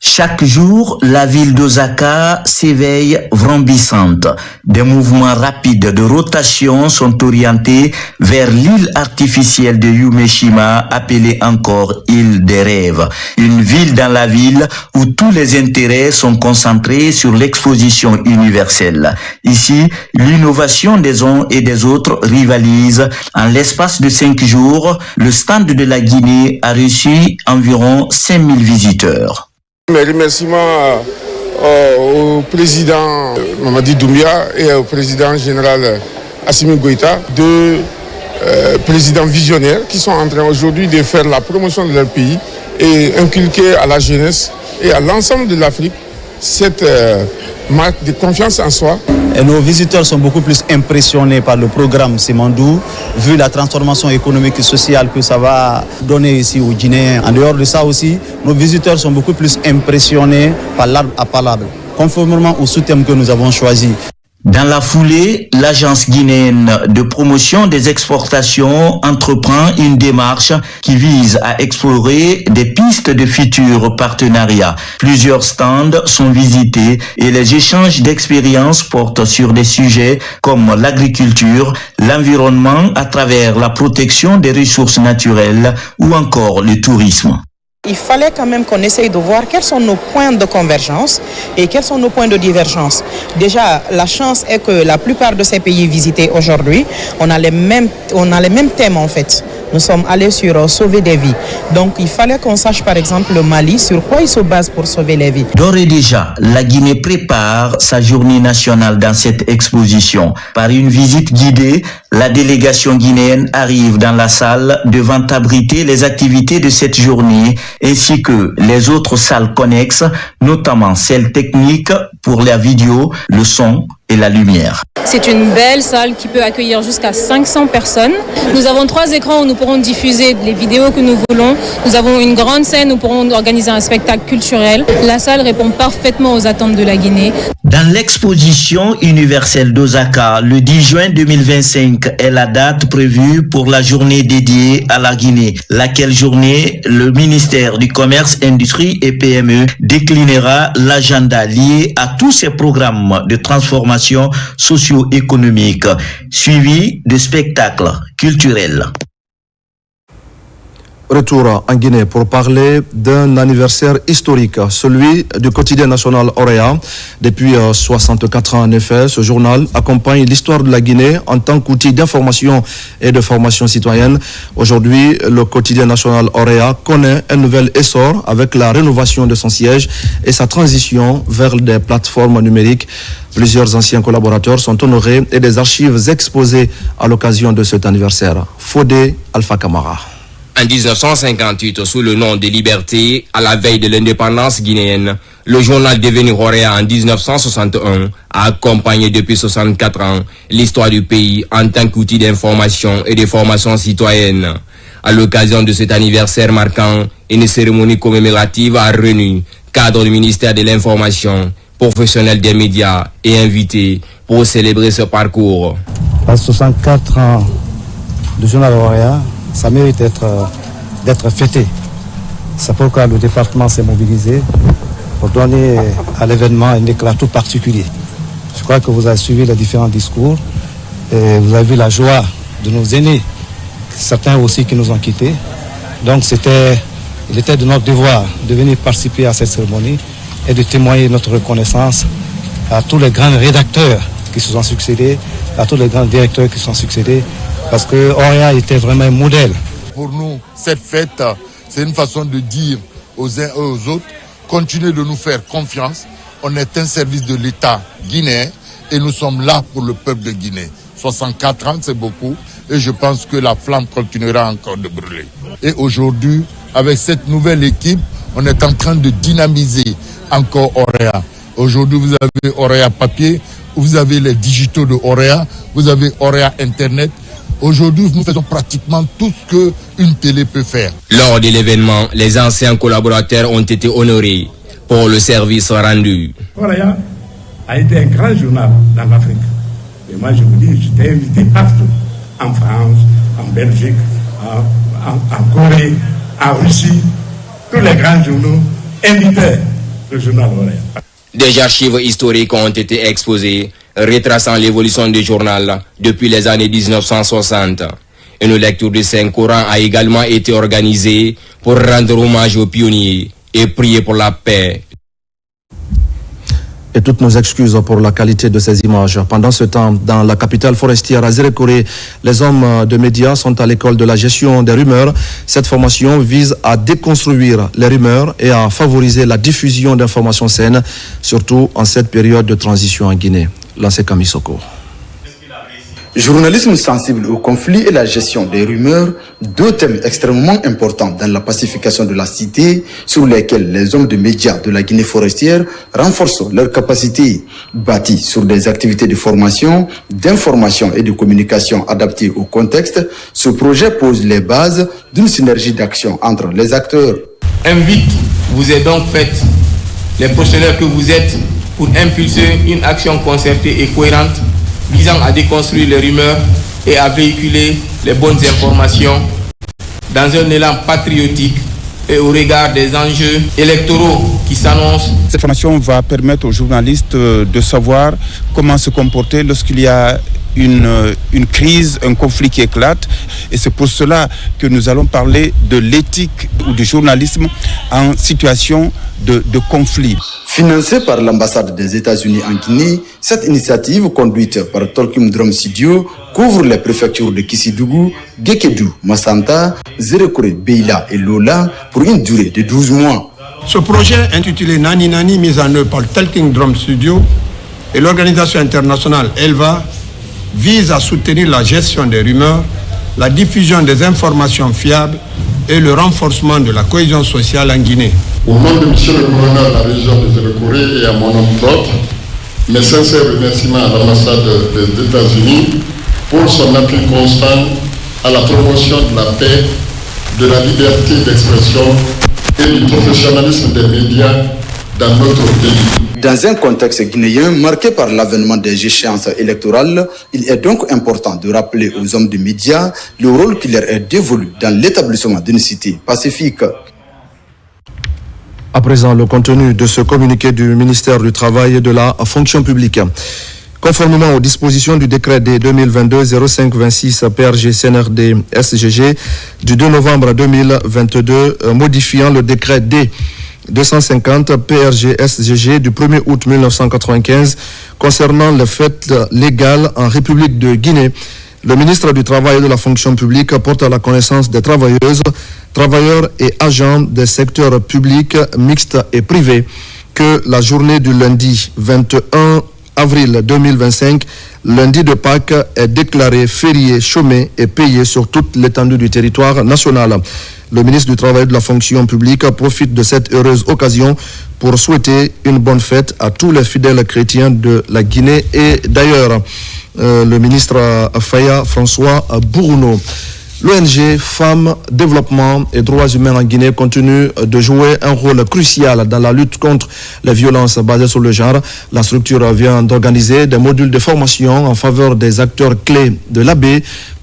Chaque jour, la ville d'Osaka s'éveille vrambissante. Des mouvements rapides de rotation sont orientés vers l'île artificielle de Yumeshima, appelée encore île des rêves. Une ville dans la ville où tous les intérêts sont concentrés sur l'exposition universelle. Ici, l'innovation des uns et des autres rivalise. En l'espace de 5 jours, le stand de la Guinée a reçu environ 5000 visiteurs. Mes remerciements au président Mamadi Doumbouya et au président général Assimi Goïta, deux présidents visionnaires qui sont en train aujourd'hui de faire la promotion de leur pays et inculquer à la jeunesse et à l'ensemble de l'Afrique cette marque de confiance en soi. Et nos visiteurs sont beaucoup plus impressionnés par le programme Simandou, vu la transformation économique et sociale que ça va donner ici aux Guinéens. En dehors de ça aussi, nos visiteurs sont beaucoup plus impressionnés par l'arbre à palabre, conformément au sous-thème que nous avons choisi. Dans la foulée, l'Agence guinéenne de promotion des exportations entreprend une démarche qui vise à explorer des pistes de futurs partenariats. Plusieurs stands sont visités et les échanges d'expériences portent sur des sujets comme l'agriculture, l'environnement à travers la protection des ressources naturelles ou encore le tourisme. Il fallait quand même qu'on essaye de voir quels sont nos points de convergence et quels sont nos points de divergence. Déjà, la chance est que la plupart de ces pays visités aujourd'hui, on a les mêmes thèmes en fait. Nous sommes allés sur sauver des vies. Donc il fallait qu'on sache par exemple le Mali, sur quoi il se base pour sauver les vies. D'ores et déjà, la Guinée prépare sa journée nationale dans cette exposition. Par une visite guidée, la délégation guinéenne arrive dans la salle devant abriter les activités de cette journée ainsi que les autres salles connexes, notamment celles techniques pour la vidéo, le son et la lumière. C'est une belle salle qui peut accueillir jusqu'à 500 personnes. Nous avons 3 écrans où nous pourrons diffuser les vidéos que nous voulons. Nous avons une grande scène où nous pourrons organiser un spectacle culturel. La salle répond parfaitement aux attentes de la Guinée. Dans l'exposition universelle d'Osaka, le 10 juin 2025 est la date prévue pour la journée dédiée à la Guinée. Laquelle journée, le ministère du Commerce, Industrie et PME déclinera l'agenda lié à tous ces programmes de transformation socio-économique, suivi de spectacles culturels. Retour en Guinée pour parler d'un anniversaire historique, celui du quotidien national Orea. Depuis 64 ans, en effet, ce journal accompagne l'histoire de la Guinée en tant qu'outil d'information et de formation citoyenne. Aujourd'hui, le quotidien national Orea connaît un nouvel essor avec la rénovation de son siège et sa transition vers des plateformes numériques. Plusieurs anciens collaborateurs sont honorés et des archives exposées à l'occasion de cet anniversaire. Fodé Alpha Camara. En 1958, sous le nom de Liberté, à la veille de l'indépendance guinéenne, le journal devenu Orea en 1961 a accompagné depuis 64 ans l'histoire du pays en tant qu'outil d'information et de formation citoyenne. À l'occasion de cet anniversaire marquant, une cérémonie commémorative a réuni cadres du ministère de l'Information, professionnels des médias et invités pour célébrer ce parcours. À 64 ans du journal Orea, ça mérite d'être fêté. C'est pourquoi le département s'est mobilisé pour donner à l'événement un éclat tout particulier. Je crois que vous avez suivi les différents discours et vous avez vu la joie de nos aînés, certains aussi qui nous ont quittés. Donc il était de notre devoir de venir participer à cette cérémonie et de témoigner notre reconnaissance à tous les grands rédacteurs qui se sont succédés, à tous les grands directeurs qui se sont succédés, parce que Orea était vraiment un modèle. Pour nous, cette fête, c'est une façon de dire aux uns et aux autres, continuez de nous faire confiance. On est un service de l'État guinéen et nous sommes là pour le peuple de Guinée. 64 ans, c'est beaucoup et je pense que la flamme continuera encore de brûler. Et aujourd'hui, avec cette nouvelle équipe, on est en train de dynamiser encore Orea. Aujourd'hui, vous avez Orea papier, vous avez les digitaux de Orea, vous avez Orea Internet. Aujourd'hui, nous faisons pratiquement tout ce qu'une télé peut faire. Lors de l'événement, les anciens collaborateurs ont été honorés pour le service rendu. Orea a été un grand journal dans l'Afrique. Et moi, je vous dis, j'étais invité partout. En France, en Belgique, en Corée, en Russie. Tous les grands journaux invitaient le journal Orea. Des archives historiques ont été exposées, retraçant l'évolution du journal depuis les années 1960. Une lecture du Saint-Coran a également été organisée pour rendre hommage aux pionniers et prier pour la paix. Et toutes nos excuses pour la qualité de ces images. Pendant ce temps, dans la capitale forestière à Zérékoré, les hommes de médias sont à l'école de la gestion des rumeurs. Cette formation vise à déconstruire les rumeurs et à favoriser la diffusion d'informations saines, surtout en cette période de transition en Guinée. Lancé Kamisoko. Journalisme sensible au conflit et la gestion des rumeurs, deux thèmes extrêmement importants dans la pacification de la cité, sur lesquels les hommes de médias de la Guinée forestière renforcent leurs capacités, bâties sur des activités de formation, d'information et de communication adaptées au contexte. Ce projet pose les bases d'une synergie d'action entre les acteurs. Invite vous est donc faite, les professionnels que vous êtes, pour impulser une action concertée et cohérente visant à déconstruire les rumeurs et à véhiculer les bonnes informations dans un élan patriotique et au regard des enjeux électoraux qui s'annoncent. Cette formation va permettre aux journalistes de savoir comment se comporter lorsqu'il y a une crise, un conflit qui éclate. Et c'est pour cela que nous allons parler de l'éthique ou du journalisme en situation de conflit. Financée par l'ambassade des États-Unis en Guinée, cette initiative conduite par Tolkim Drum Sidio couvre les préfectures de Kissidougou, Gekedou, Massanta, Zérékoré, Beila et Lola pour une durée de 12 mois. Ce projet intitulé Nani Nani, mis en œuvre par Tolkim Drum Studio et l'organisation internationale ELVA, vise à soutenir la gestion des rumeurs, la diffusion des informations fiables et le renforcement de la cohésion sociale en Guinée. Au nom de M. le gouverneur de la région de Zérékoré et à mon nom propre, mes sincères remerciements à l'ambassade des États-Unis pour son appui constant à la promotion de la paix, de la liberté d'expression et du professionnalisme des médias dans notre pays. Dans un contexte guinéen marqué par l'avènement des échéances électorales, il est donc important de rappeler aux hommes de médias le rôle qui leur est dévolu dans l'établissement d'une cité pacifique. À présent, le contenu de ce communiqué du ministère du Travail et de la Fonction publique. Conformément aux dispositions du décret D 2022-0526 PRG CNRD SGG du 2 novembre 2022 modifiant le décret D 250 PRG SGG du 1er août 1995 concernant les fêtes légales en République de Guinée, le ministre du Travail et de la Fonction publique porte à la connaissance des travailleuses, travailleurs et agents des secteurs publics, mixtes et privés que la journée du lundi 21 avril 2025, lundi de Pâques, est déclaré férié, chômé et payé sur toute l'étendue du territoire national. Le ministre du Travail et de la Fonction publique profite de cette heureuse occasion pour souhaiter une bonne fête à tous les fidèles chrétiens de la Guinée et d'ailleurs. Le ministre Faya François Bourouno. L'ONG Femmes, Développement et Droits Humains en Guinée continue de jouer un rôle crucial dans la lutte contre les violences basées sur le genre. La structure vient d'organiser des modules de formation en faveur des acteurs clés de l'AB.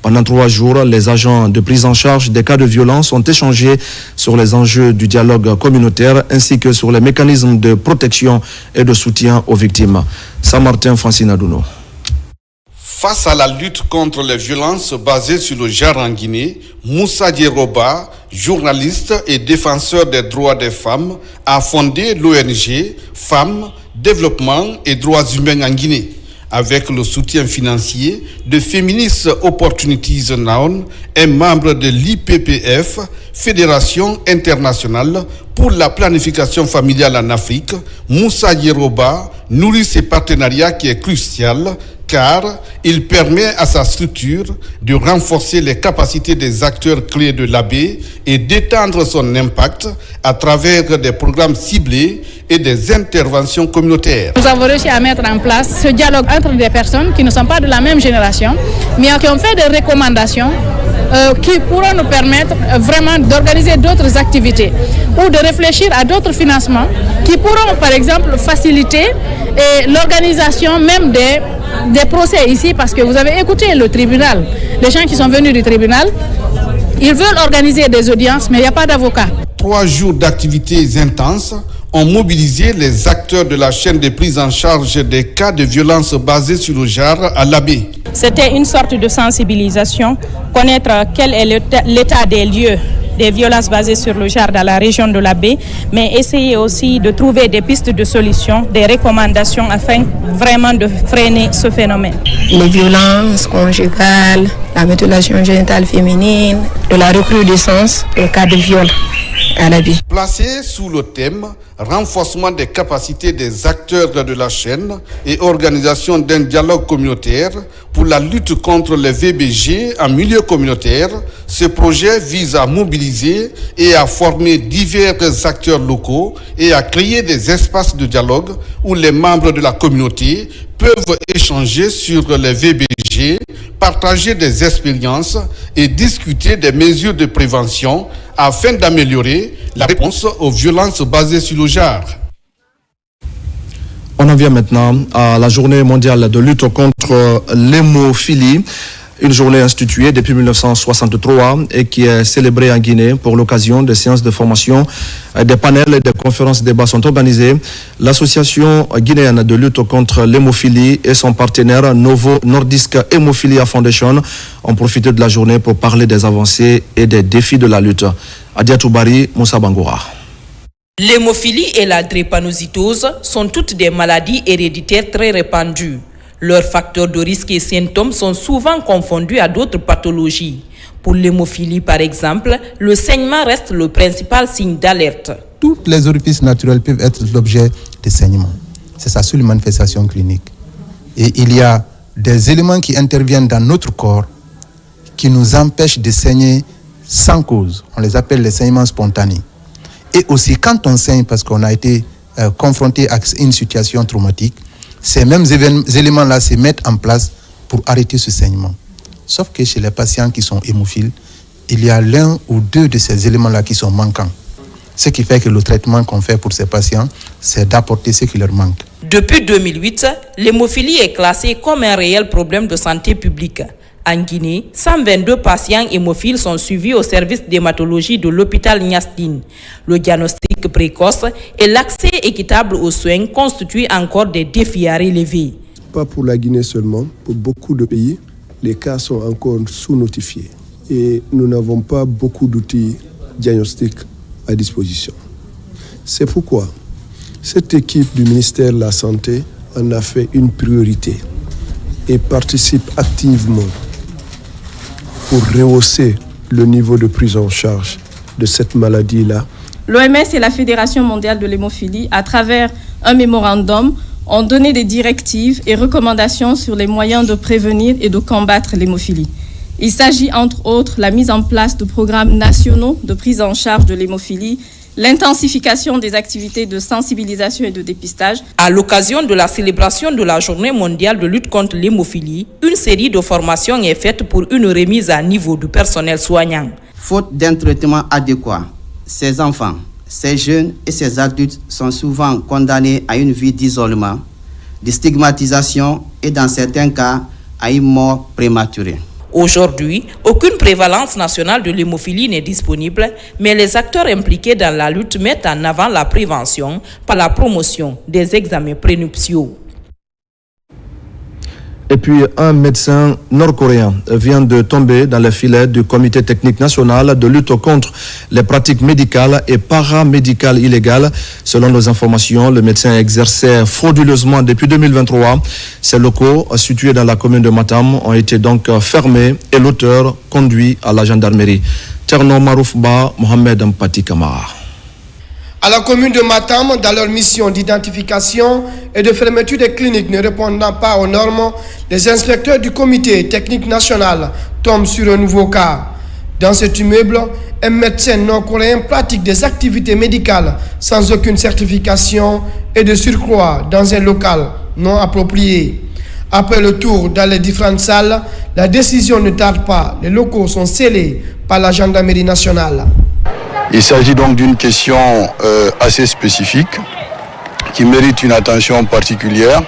Pendant 3 jours, les agents de prise en charge des cas de violence ont échangé sur les enjeux du dialogue communautaire ainsi que sur les mécanismes de protection et de soutien aux victimes. Saint-Martin, Francine Adouno. Face à la lutte contre les violences basées sur le genre en Guinée, Moussa Djeroba, journaliste et défenseur des droits des femmes, a fondé l'ONG Femmes, Développement et Droits Humains en Guinée. Avec le soutien financier de Feminist Opportunities Now, est membre de l'IPPF, Fédération internationale pour la planification familiale en Afrique. Moussa Djeroba nourrit ses partenariats qui est crucial car il permet à sa structure de renforcer les capacités des acteurs clés de l'AB et d'étendre son impact à travers des programmes ciblés et des interventions communautaires. Nous avons réussi à mettre en place ce dialogue entre des personnes qui ne sont pas de la même génération, mais qui ont fait des recommandations qui pourront nous permettre vraiment d'organiser d'autres activités ou de réfléchir à d'autres financements qui pourront par exemple faciliter l'organisation même des procès ici, parce que vous avez écouté le tribunal, les gens qui sont venus du tribunal, ils veulent organiser des audiences mais il n'y a pas d'avocat. 3 jours d'activités intenses ont mobilisé les acteurs de la chaîne de prise en charge des cas de violence basés sur le genre à l'AB. C'était une sorte de sensibilisation, connaître quel est l'état des lieux des violences basées sur le genre dans la région de la baie, mais essayer aussi de trouver des pistes de solutions, des recommandations afin vraiment de freiner ce phénomène. Les violences conjugales, la mutilation génitale féminine, de la recrudescence des cas de viol à la baie. Placé sous le thème renforcement des capacités des acteurs de la chaîne et organisation d'un dialogue communautaire pour la lutte contre les VBG en milieu communautaire, ce projet vise à mobiliser et à former divers acteurs locaux et à créer des espaces de dialogue où les membres de la communauté peuvent échanger sur les VBG, partager des expériences et discuter des mesures de prévention afin d'améliorer la réponse aux violences basées sur le genre. On en vient maintenant à la journée mondiale de lutte contre l'hémophilie, une journée instituée depuis 1963 et qui est célébrée en Guinée pour l'occasion des séances de formation. Des panels et des conférences débats sont organisés. L'association guinéenne de lutte contre l'hémophilie et son partenaire Novo Nordisk Hemophilia Foundation ont profité de la journée pour parler des avancées et des défis de la lutte. Adia Toubari, Moussa Bangoura. L'hémophilie et la drépanocytose sont toutes des maladies héréditaires très répandues. Leurs facteurs de risque et symptômes sont souvent confondus à d'autres pathologies. Pour l'hémophilie, par exemple, le saignement reste le principal signe d'alerte. Tous les orifices naturels peuvent être l'objet de saignement. C'est sa seule manifestation clinique. Et il y a des éléments qui interviennent dans notre corps qui nous empêchent de saigner sans cause. On les appelle les saignements spontanés. Et aussi, quand on saigne parce qu'on a été confronté à une situation traumatique, ces mêmes éléments-là se mettent en place pour arrêter ce saignement. Sauf que chez les patients qui sont hémophiles, il y a l'un ou deux de ces éléments-là qui sont manquants. Ce qui fait que le traitement qu'on fait pour ces patients, c'est d'apporter ce qui leur manque. Depuis 2008, l'hémophilie est classée comme un réel problème de santé publique. En Guinée, 122 patients hémophiles sont suivis au service d'hématologie de l'hôpital Niastine. Le diagnostic précoce et l'accès équitable aux soins constituent encore des défis à relever. pas pour la Guinée seulement, pour beaucoup de pays, les cas sont encore sous-notifiés. Et nous n'avons pas beaucoup d'outils diagnostiques à disposition. C'est pourquoi cette équipe du ministère de la Santé en a fait une priorité et participe activement pour rehausser le niveau de prise en charge de cette maladie-là. L'OMS et la Fédération mondiale de l'hémophilie, à travers un mémorandum, ont donné des directives et recommandations sur les moyens de prévenir et de combattre l'hémophilie. Il s'agit entre autres la mise en place de programmes nationaux de prise en charge de l'hémophilie, l'intensification des activités de sensibilisation et de dépistage. À l'occasion de la célébration de la Journée mondiale de lutte contre l'hémophilie, une série de formations est faite pour une remise à niveau du personnel soignant. Faute d'un traitement adéquat, ces enfants, ces jeunes et ces adultes sont souvent condamnés à une vie d'isolement, de stigmatisation et dans certains cas à une mort prématurée. Aujourd'hui, aucune prévalence nationale de l'hémophilie n'est disponible, mais les acteurs impliqués dans la lutte mettent en avant la prévention par la promotion des examens prénuptiaux. Et puis, un médecin nord-coréen vient de tomber dans les filets du Comité technique national de lutte contre les pratiques médicales et paramédicales illégales. Selon nos informations, le médecin exerçait frauduleusement depuis 2023. Ces locaux, situés dans la commune de Matam, ont été donc fermés et l'auteur conduit à la gendarmerie. Tcherno Maroufba, Mohamed Mpati Kamara. À la commune de Matam, dans leur mission d'identification et de fermeture des cliniques ne répondant pas aux normes, les inspecteurs du comité technique national tombent sur un nouveau cas. Dans cet immeuble, un médecin nord-coréen pratique des activités médicales sans aucune certification et de surcroît dans un local non approprié. Après le tour dans les différentes salles, la décision ne tarde pas. Les locaux sont scellés par la gendarmerie nationale. Il s'agit donc d'une question assez spécifique qui mérite une attention particulière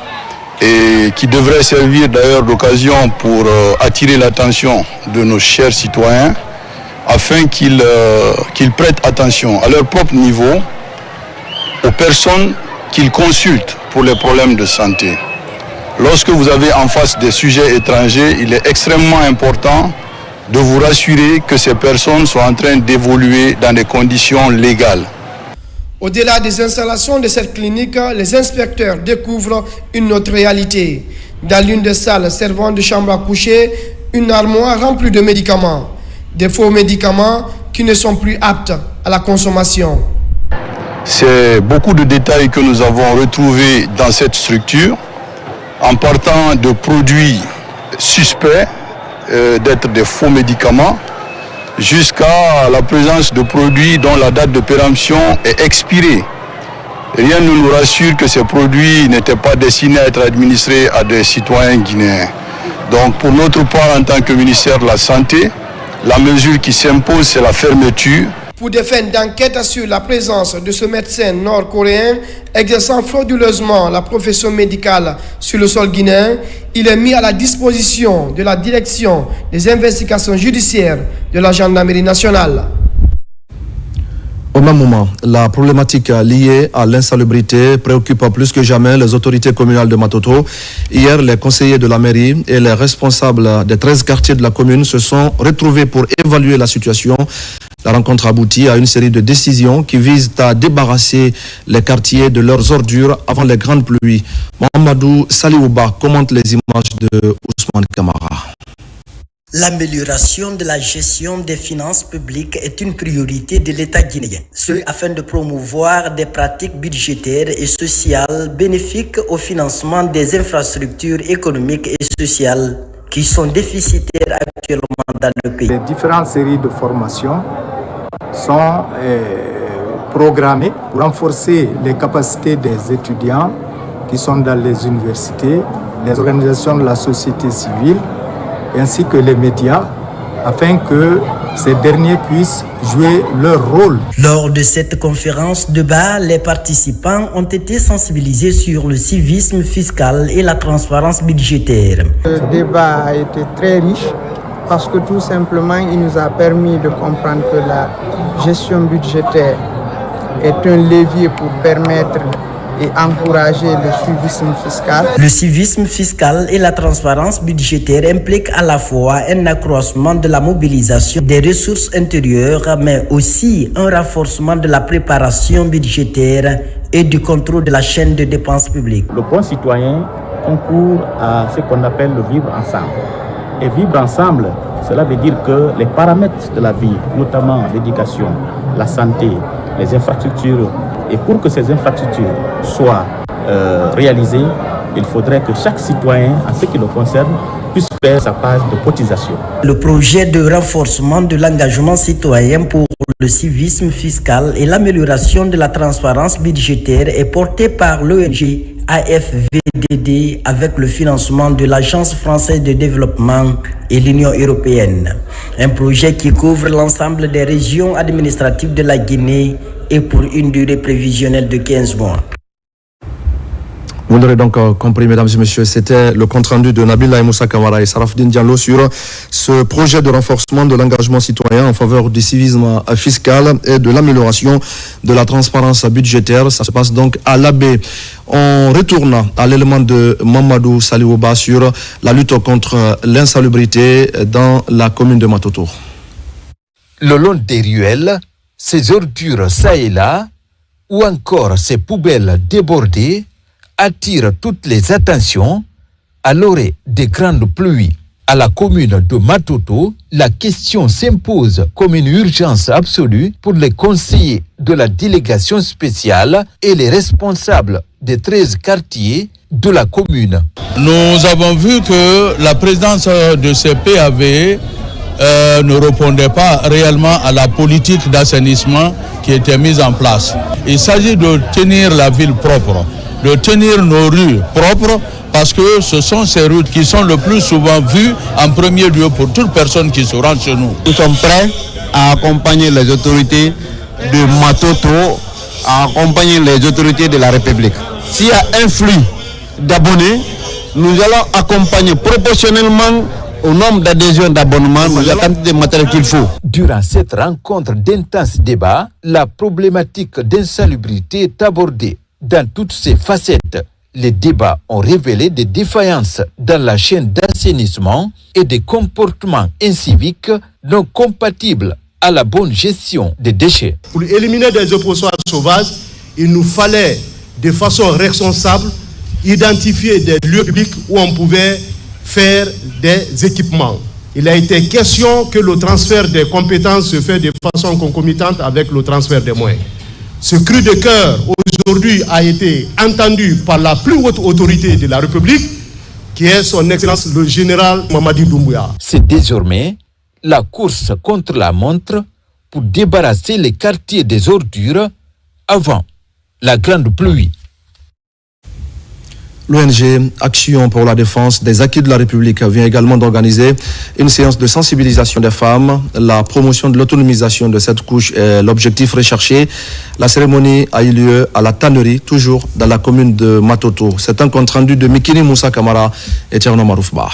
et qui devrait servir d'ailleurs d'occasion pour attirer l'attention de nos chers citoyens afin qu'ils prêtent attention à leur propre niveau aux personnes qu'ils consultent pour les problèmes de santé. Lorsque vous avez en face des sujets étrangers, il est extrêmement important de vous rassurer que ces personnes sont en train d'évoluer dans des conditions légales. Au-delà des installations de cette clinique, les inspecteurs découvrent une autre réalité. Dans l'une des salles servant de chambre à coucher, une armoire remplie de médicaments. Des faux médicaments qui ne sont plus aptes à la consommation. C'est beaucoup de détails que nous avons retrouvés dans cette structure, en partant de produits suspects d'être des faux médicaments, jusqu'à la présence de produits dont la date de péremption est expirée. Rien ne nous rassure que ces produits n'étaient pas destinés à être administrés à des citoyens guinéens. Donc pour notre part, en tant que ministère de la Santé, la mesure qui s'impose, c'est la fermeture. Pour des fins d'enquête sur la présence de ce médecin nord-coréen exerçant frauduleusement la profession médicale sur le sol guinéen, il est mis à la disposition de la direction des investigations judiciaires de la gendarmerie nationale. Au même moment, la problématique liée à l'insalubrité préoccupe plus que jamais les autorités communales de Matoto. Hier, les conseillers de la mairie et les responsables des 13 quartiers de la commune se sont retrouvés pour évaluer la situation. La rencontre aboutit à une série de décisions qui visent à débarrasser les quartiers de leurs ordures avant les grandes pluies. Mohamedou Saliouba commente les images de Ousmane Kamara. L'amélioration de la gestion des finances publiques est une priorité de l'État guinéen, ce afin de promouvoir des pratiques budgétaires et sociales bénéfiques au financement des infrastructures économiques et sociales qui sont déficitaires actuellement dans le pays. Les différentes séries de formations sont programmées pour renforcer les capacités des étudiants qui sont dans les universités, les organisations de la société civile, ainsi que les médias, afin que ces derniers puissent jouer leur rôle. Lors de cette conférence de débat, les participants ont été sensibilisés sur le civisme fiscal et la transparence budgétaire. Le débat a été très riche parce que tout simplement, il nous a permis de comprendre que la gestion budgétaire est un levier pour permettre et encourager le civisme fiscal. Le civisme fiscal et la transparence budgétaire impliquent à la fois un accroissement de la mobilisation des ressources intérieures, mais aussi un renforcement de la préparation budgétaire et du contrôle de la chaîne de dépenses publiques. Le bon citoyen concourt à ce qu'on appelle le vivre ensemble. Et vivre ensemble, cela veut dire que les paramètres de la vie, notamment l'éducation, la santé, les infrastructures, et pour que ces infrastructures soient réalisées, il faudrait que chaque citoyen, en ce qui le concerne, puisse faire sa part de cotisation. Le projet de renforcement de l'engagement citoyen pour le civisme fiscal et l'amélioration de la transparence budgétaire est porté par l'ONG AFVDD avec le financement de l'Agence française de développement et l'Union européenne. Un projet qui couvre l'ensemble des régions administratives de la Guinée et pour une durée prévisionnelle de 15 mois. Vous l'aurez donc compris, mesdames et messieurs, c'était le compte-rendu de Nabila Moussa Kamara et Sarafdine Diallo sur ce projet de renforcement de l'engagement citoyen en faveur du civisme fiscal et de l'amélioration de la transparence budgétaire. Ça se passe donc à l'Abbé. On retourne à l'élément de Mamadou Saliouba sur la lutte contre l'insalubrité dans la commune de Matoto. Le long des ruelles, ces ordures ça et là, ou encore ces poubelles débordées, attire toutes les attentions à l'orée des grandes pluies. À la commune de Matoto, la question s'impose comme une urgence absolue pour les conseillers de la délégation spéciale et les responsables des 13 quartiers de la commune. Nous avons vu que la présidence de ces PAV ne répondait pas réellement à la politique d'assainissement qui était mise en place. Il s'agit de tenir la ville propre, de tenir nos rues propres, parce que ce sont ces routes qui sont le plus souvent vues en premier lieu pour toute personne qui se rend chez nous. Nous sommes prêts à accompagner les autorités de Matoto, à accompagner les autorités de la République. S'il y a un flux d'abonnés, nous allons accompagner proportionnellement au nombre d'adhésions d'abonnements, la quantité de matériel qu'il faut. Durant cette rencontre d'intenses débats, la problématique d'insalubrité est abordée dans toutes ses facettes. Les débats ont révélé des défaillances dans la chaîne d'assainissement et des comportements inciviques non compatibles à la bonne gestion des déchets. Pour éliminer des oppositions sauvages, il nous fallait de façon responsable identifier des lieux publics où on pouvait faire des équipements. Il a été question que le transfert des compétences se fait de façon concomitante avec le transfert des moyens. Ce cri de cœur aujourd'hui a été entendu par la plus haute autorité de la République, qui est son Excellence le général Mamadi Doumbouya. C'est désormais la course contre la montre pour débarrasser les quartiers des ordures avant la grande pluie. L'ONG Action pour la défense des acquis de la République vient également d'organiser une séance de sensibilisation des femmes. La promotion de l'autonomisation de cette couche est l'objectif recherché. La cérémonie a eu lieu à la tannerie, toujours dans la commune de Matoto. C'est un compte rendu de Mikini Moussa Kamara et Tcherno Maroufba.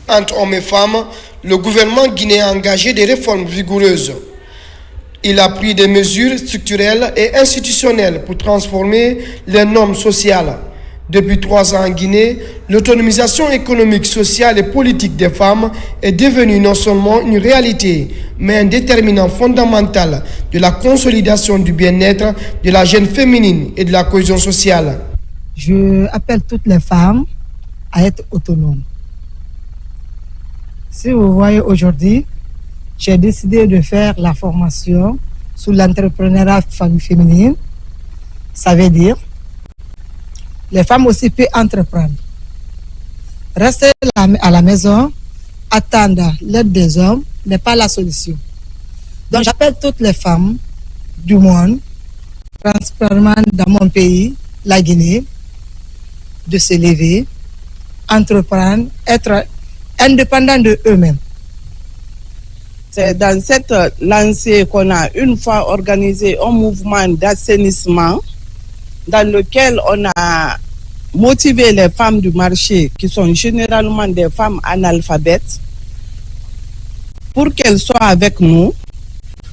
Entre hommes et femmes, le gouvernement guinéen a engagé des réformes vigoureuses. Il a pris des mesures structurelles et institutionnelles pour transformer les normes sociales. Depuis 3 ans en Guinée, l'autonomisation économique, sociale et politique des femmes est devenue non seulement une réalité, mais un déterminant fondamental de la consolidation du bien-être de la jeune féminine et de la cohésion sociale. Je appelle toutes les femmes à être autonomes. Si vous voyez aujourd'hui, j'ai décidé de faire la formation sur l'entrepreneuriat féminin. Ça veut dire les femmes aussi peuvent entreprendre. Rester à la maison, attendre l'aide des hommes n'est pas la solution. Donc j'appelle toutes les femmes du monde, principalement dans mon pays, la Guinée, de se lever, entreprendre, être indépendants de eux-mêmes. C'est dans cette lancée qu'on a une fois organisé un mouvement d'assainissement dans lequel on a motivé les femmes du marché, qui sont généralement des femmes analphabètes, pour qu'elles soient avec nous,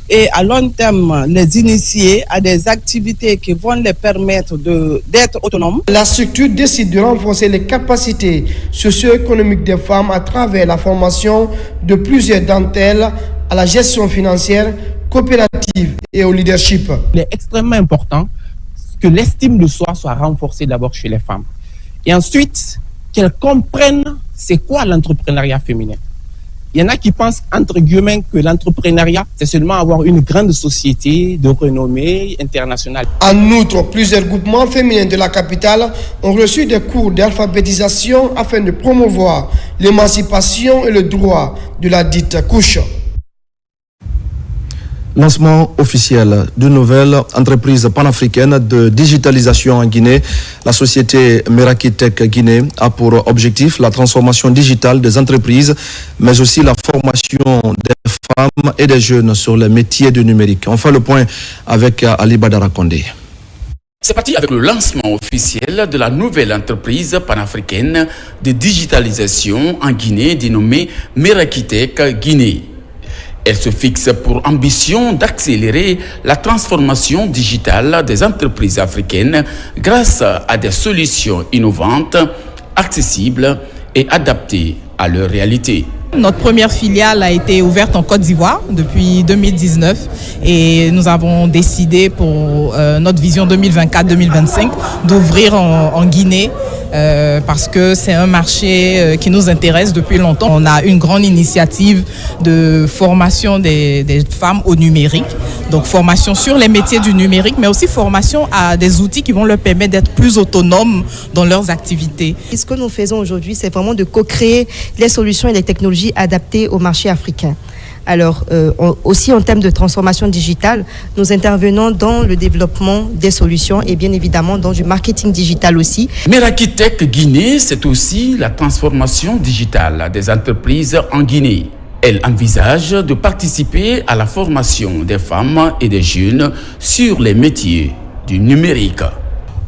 et à long terme les initier à des activités qui vont les permettre d'être autonomes. La structure décide de renforcer les capacités socio-économiques des femmes à travers la formation de plusieurs d'entre elles à la gestion financière, coopérative et au leadership. Il est extrêmement important que l'estime de soi soit renforcée d'abord chez les femmes. Et ensuite, qu'elles comprennent c'est quoi l'entrepreneuriat féminin. Il y en a qui pensent, entre guillemets, que l'entrepreneuriat, c'est seulement avoir une grande société de renommée internationale. En outre, plusieurs groupements féminins de la capitale ont reçu des cours d'alphabétisation afin de promouvoir l'émancipation et le droit de la dite couche. Lancement officiel d'une nouvelle entreprise panafricaine de digitalisation en Guinée. La société Meraki Tech Guinée a pour objectif la transformation digitale des entreprises, mais aussi la formation des femmes et des jeunes sur les métiers du numérique. On fait le point avec Ali Badara Kondé. C'est parti avec le lancement officiel de la nouvelle entreprise panafricaine de digitalisation en Guinée dénommée Meraki Tech Guinée. Elle se fixe pour ambition d'accélérer la transformation digitale des entreprises africaines grâce à des solutions innovantes, accessibles et adaptées à leur réalité. Notre première filiale a été ouverte en Côte d'Ivoire depuis 2019 et nous avons décidé pour notre vision 2024-2025 d'ouvrir en Guinée parce que c'est un marché qui nous intéresse depuis longtemps. On a une grande initiative de formation des femmes au numérique, donc formation sur les métiers du numérique, mais aussi formation à des outils qui vont leur permettre d'être plus autonomes dans leurs activités. Et ce que nous faisons aujourd'hui, c'est vraiment de co-créer les solutions et les technologies adaptées au marché africain. Alors, aussi en termes de transformation digitale, nous intervenons dans le développement des solutions et bien évidemment dans du marketing digital aussi. Meraki Tech Guinée, c'est aussi la transformation digitale des entreprises en Guinée. Elle envisage de participer à la formation des femmes et des jeunes sur les métiers du numérique.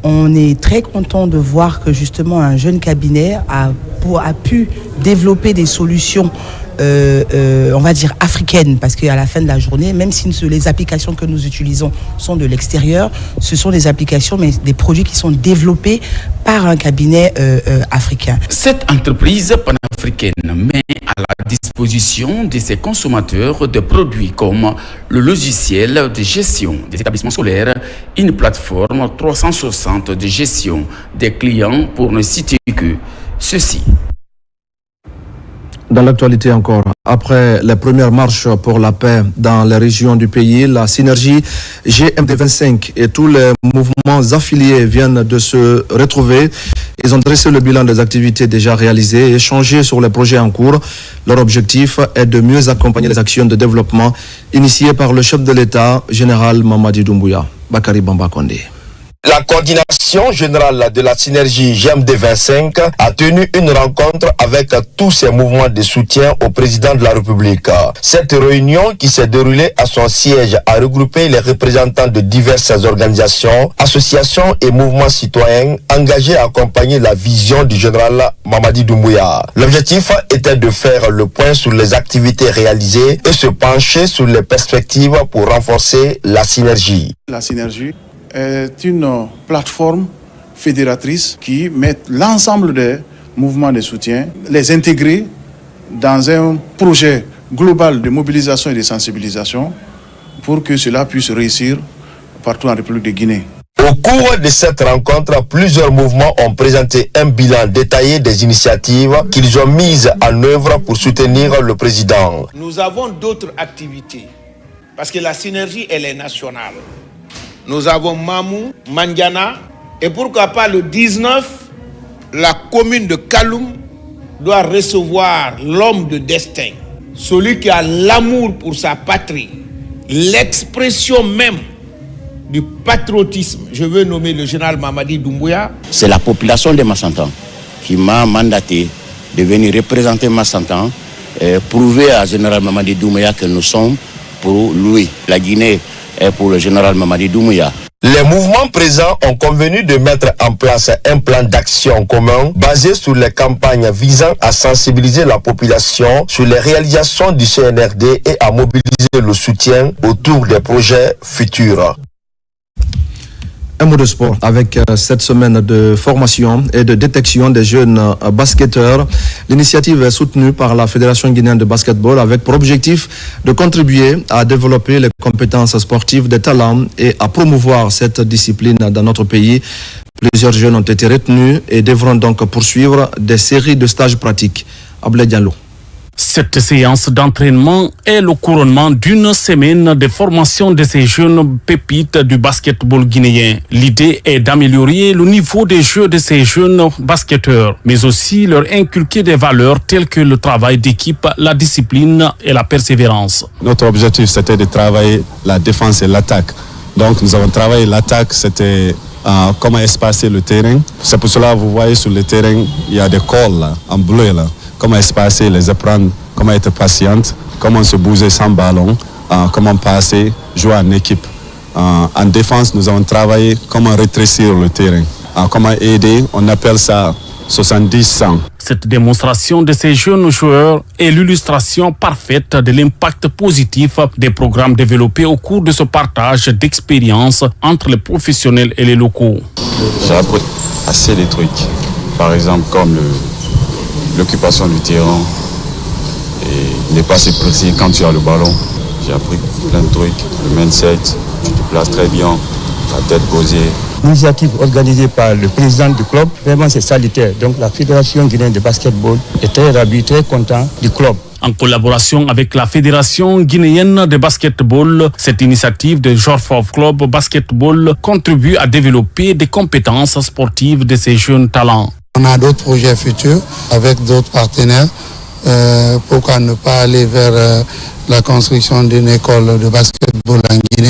On est très content de voir que justement un jeune cabinet a pu développer des solutions on va dire africaines, parce qu'à la fin de la journée, même si les applications que nous utilisons sont de l'extérieur, ce sont des applications, mais des produits qui sont développés par un cabinet africain. Cette entreprise panafricaine met à la disposition de ses consommateurs des produits comme le logiciel de gestion des établissements scolaires, une plateforme 360 de gestion des clients pour ne citer que ceci. Dans l'actualité encore, après les premières marches pour la paix dans les régions du pays, la synergie GMD25 et tous les mouvements affiliés viennent de se retrouver. Ils ont dressé le bilan des activités déjà réalisées et échangé sur les projets en cours. Leur objectif est de mieux accompagner les actions de développement initiées par le chef de l'État, général Mamadi Doumbouya. Bakari Bamba Kondé. La coordination générale de la synergie GMD25 a tenu une rencontre avec tous ces mouvements de soutien au président de la République. Cette réunion qui s'est déroulée à son siège a regroupé les représentants de diverses organisations, associations et mouvements citoyens engagés à accompagner la vision du général Mamadi Doumbouya. L'objectif était de faire le point sur les activités réalisées et se pencher sur les perspectives pour renforcer la synergie. La synergie est une plateforme fédératrice qui met l'ensemble des mouvements de soutien, les intégrer dans un projet global de mobilisation et de sensibilisation pour que cela puisse réussir partout en République de Guinée. Au cours de cette rencontre, plusieurs mouvements ont présenté un bilan détaillé des initiatives qu'ils ont mises en œuvre pour soutenir le président. Nous avons d'autres activités parce que la synergie, elle est nationale. Nous avons Mamou, Mandiana, et pourquoi pas le 19, la commune de Kaloum doit recevoir l'homme de destin, celui qui a l'amour pour sa patrie, l'expression même du patriotisme. Je veux nommer le général Mamadi Doumbouya. C'est la population de Massantan qui m'a mandaté de venir représenter Massantan et prouver à général Mamadi Doumbouya que nous sommes pour lui. La Guinée est pour le général Mamadi Doumbouya. Les mouvements présents ont convenu de mettre en place un plan d'action commun basé sur les campagnes visant à sensibiliser la population sur les réalisations du CNRD et à mobiliser le soutien autour des projets futurs. Un mot de sport avec cette semaine de formation et de détection des jeunes basketteurs. L'initiative est soutenue par la Fédération guinéenne de basketball avec pour objectif de contribuer à développer les compétences sportives des talents et à promouvoir cette discipline dans notre pays. Plusieurs jeunes ont été retenus et devront donc poursuivre des séries de stages pratiques. Ablé Diallo. Cette séance d'entraînement est le couronnement d'une semaine de formation de ces jeunes pépites du basketball guinéen. L'idée est d'améliorer le niveau des jeux de ces jeunes basketteurs, mais aussi leur inculquer des valeurs telles que le travail d'équipe, la discipline et la persévérance. Notre objectif, c'était de travailler la défense et l'attaque. Donc nous avons travaillé l'attaque, c'était comment espacer le terrain. C'est pour cela que vous voyez sur le terrain, il y a des calls là, en bleu là. Comment espacer, les apprendre, comment être patiente, comment se bouger sans ballon, comment passer, jouer en équipe. En défense, nous avons travaillé comment rétrécir le terrain, comment aider, on appelle ça 70-100. Cette démonstration de ces jeunes joueurs est l'illustration parfaite de l'impact positif des programmes développés au cours de ce partage d'expériences entre les professionnels et les locaux. J'ai appris assez de trucs, par exemple comme l'occupation du terrain et ne pas se précis quand tu as le ballon. J'ai appris plein de trucs, le mindset, tu te places très bien, la tête posée. L'initiative organisée par le président du club, vraiment c'est salutaire. Donc la Fédération guinéenne de basketball est très ravie, très content du club. En collaboration avec la Fédération guinéenne de basketball, cette initiative de George Club Basketball contribue à développer des compétences sportives de ces jeunes talents. On a d'autres projets futurs avec d'autres partenaires. Pourquoi ne pas aller vers la construction d'une école de basketball en Guinée,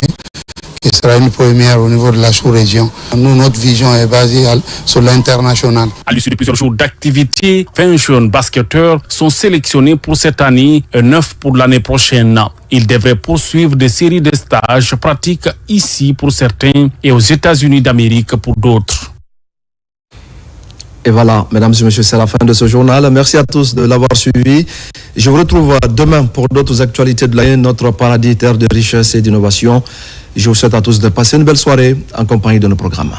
qui sera une première au niveau de la sous-région. Nous, notre vision est basée sur l'international. À l'issue de plusieurs jours d'activité, 20 jeunes basketteurs sont sélectionnés pour cette année et 9 pour l'année prochaine. Ils devraient poursuivre des séries de stages pratiques ici pour certains et aux États-Unis d'Amérique pour d'autres. Et voilà, mesdames et messieurs, c'est la fin de ce journal. Merci à tous de l'avoir suivi. Je vous retrouve demain pour d'autres actualités de l'année, notre paradis terre de richesse et d'innovation. Je vous souhaite à tous de passer une belle soirée en compagnie de nos programmes.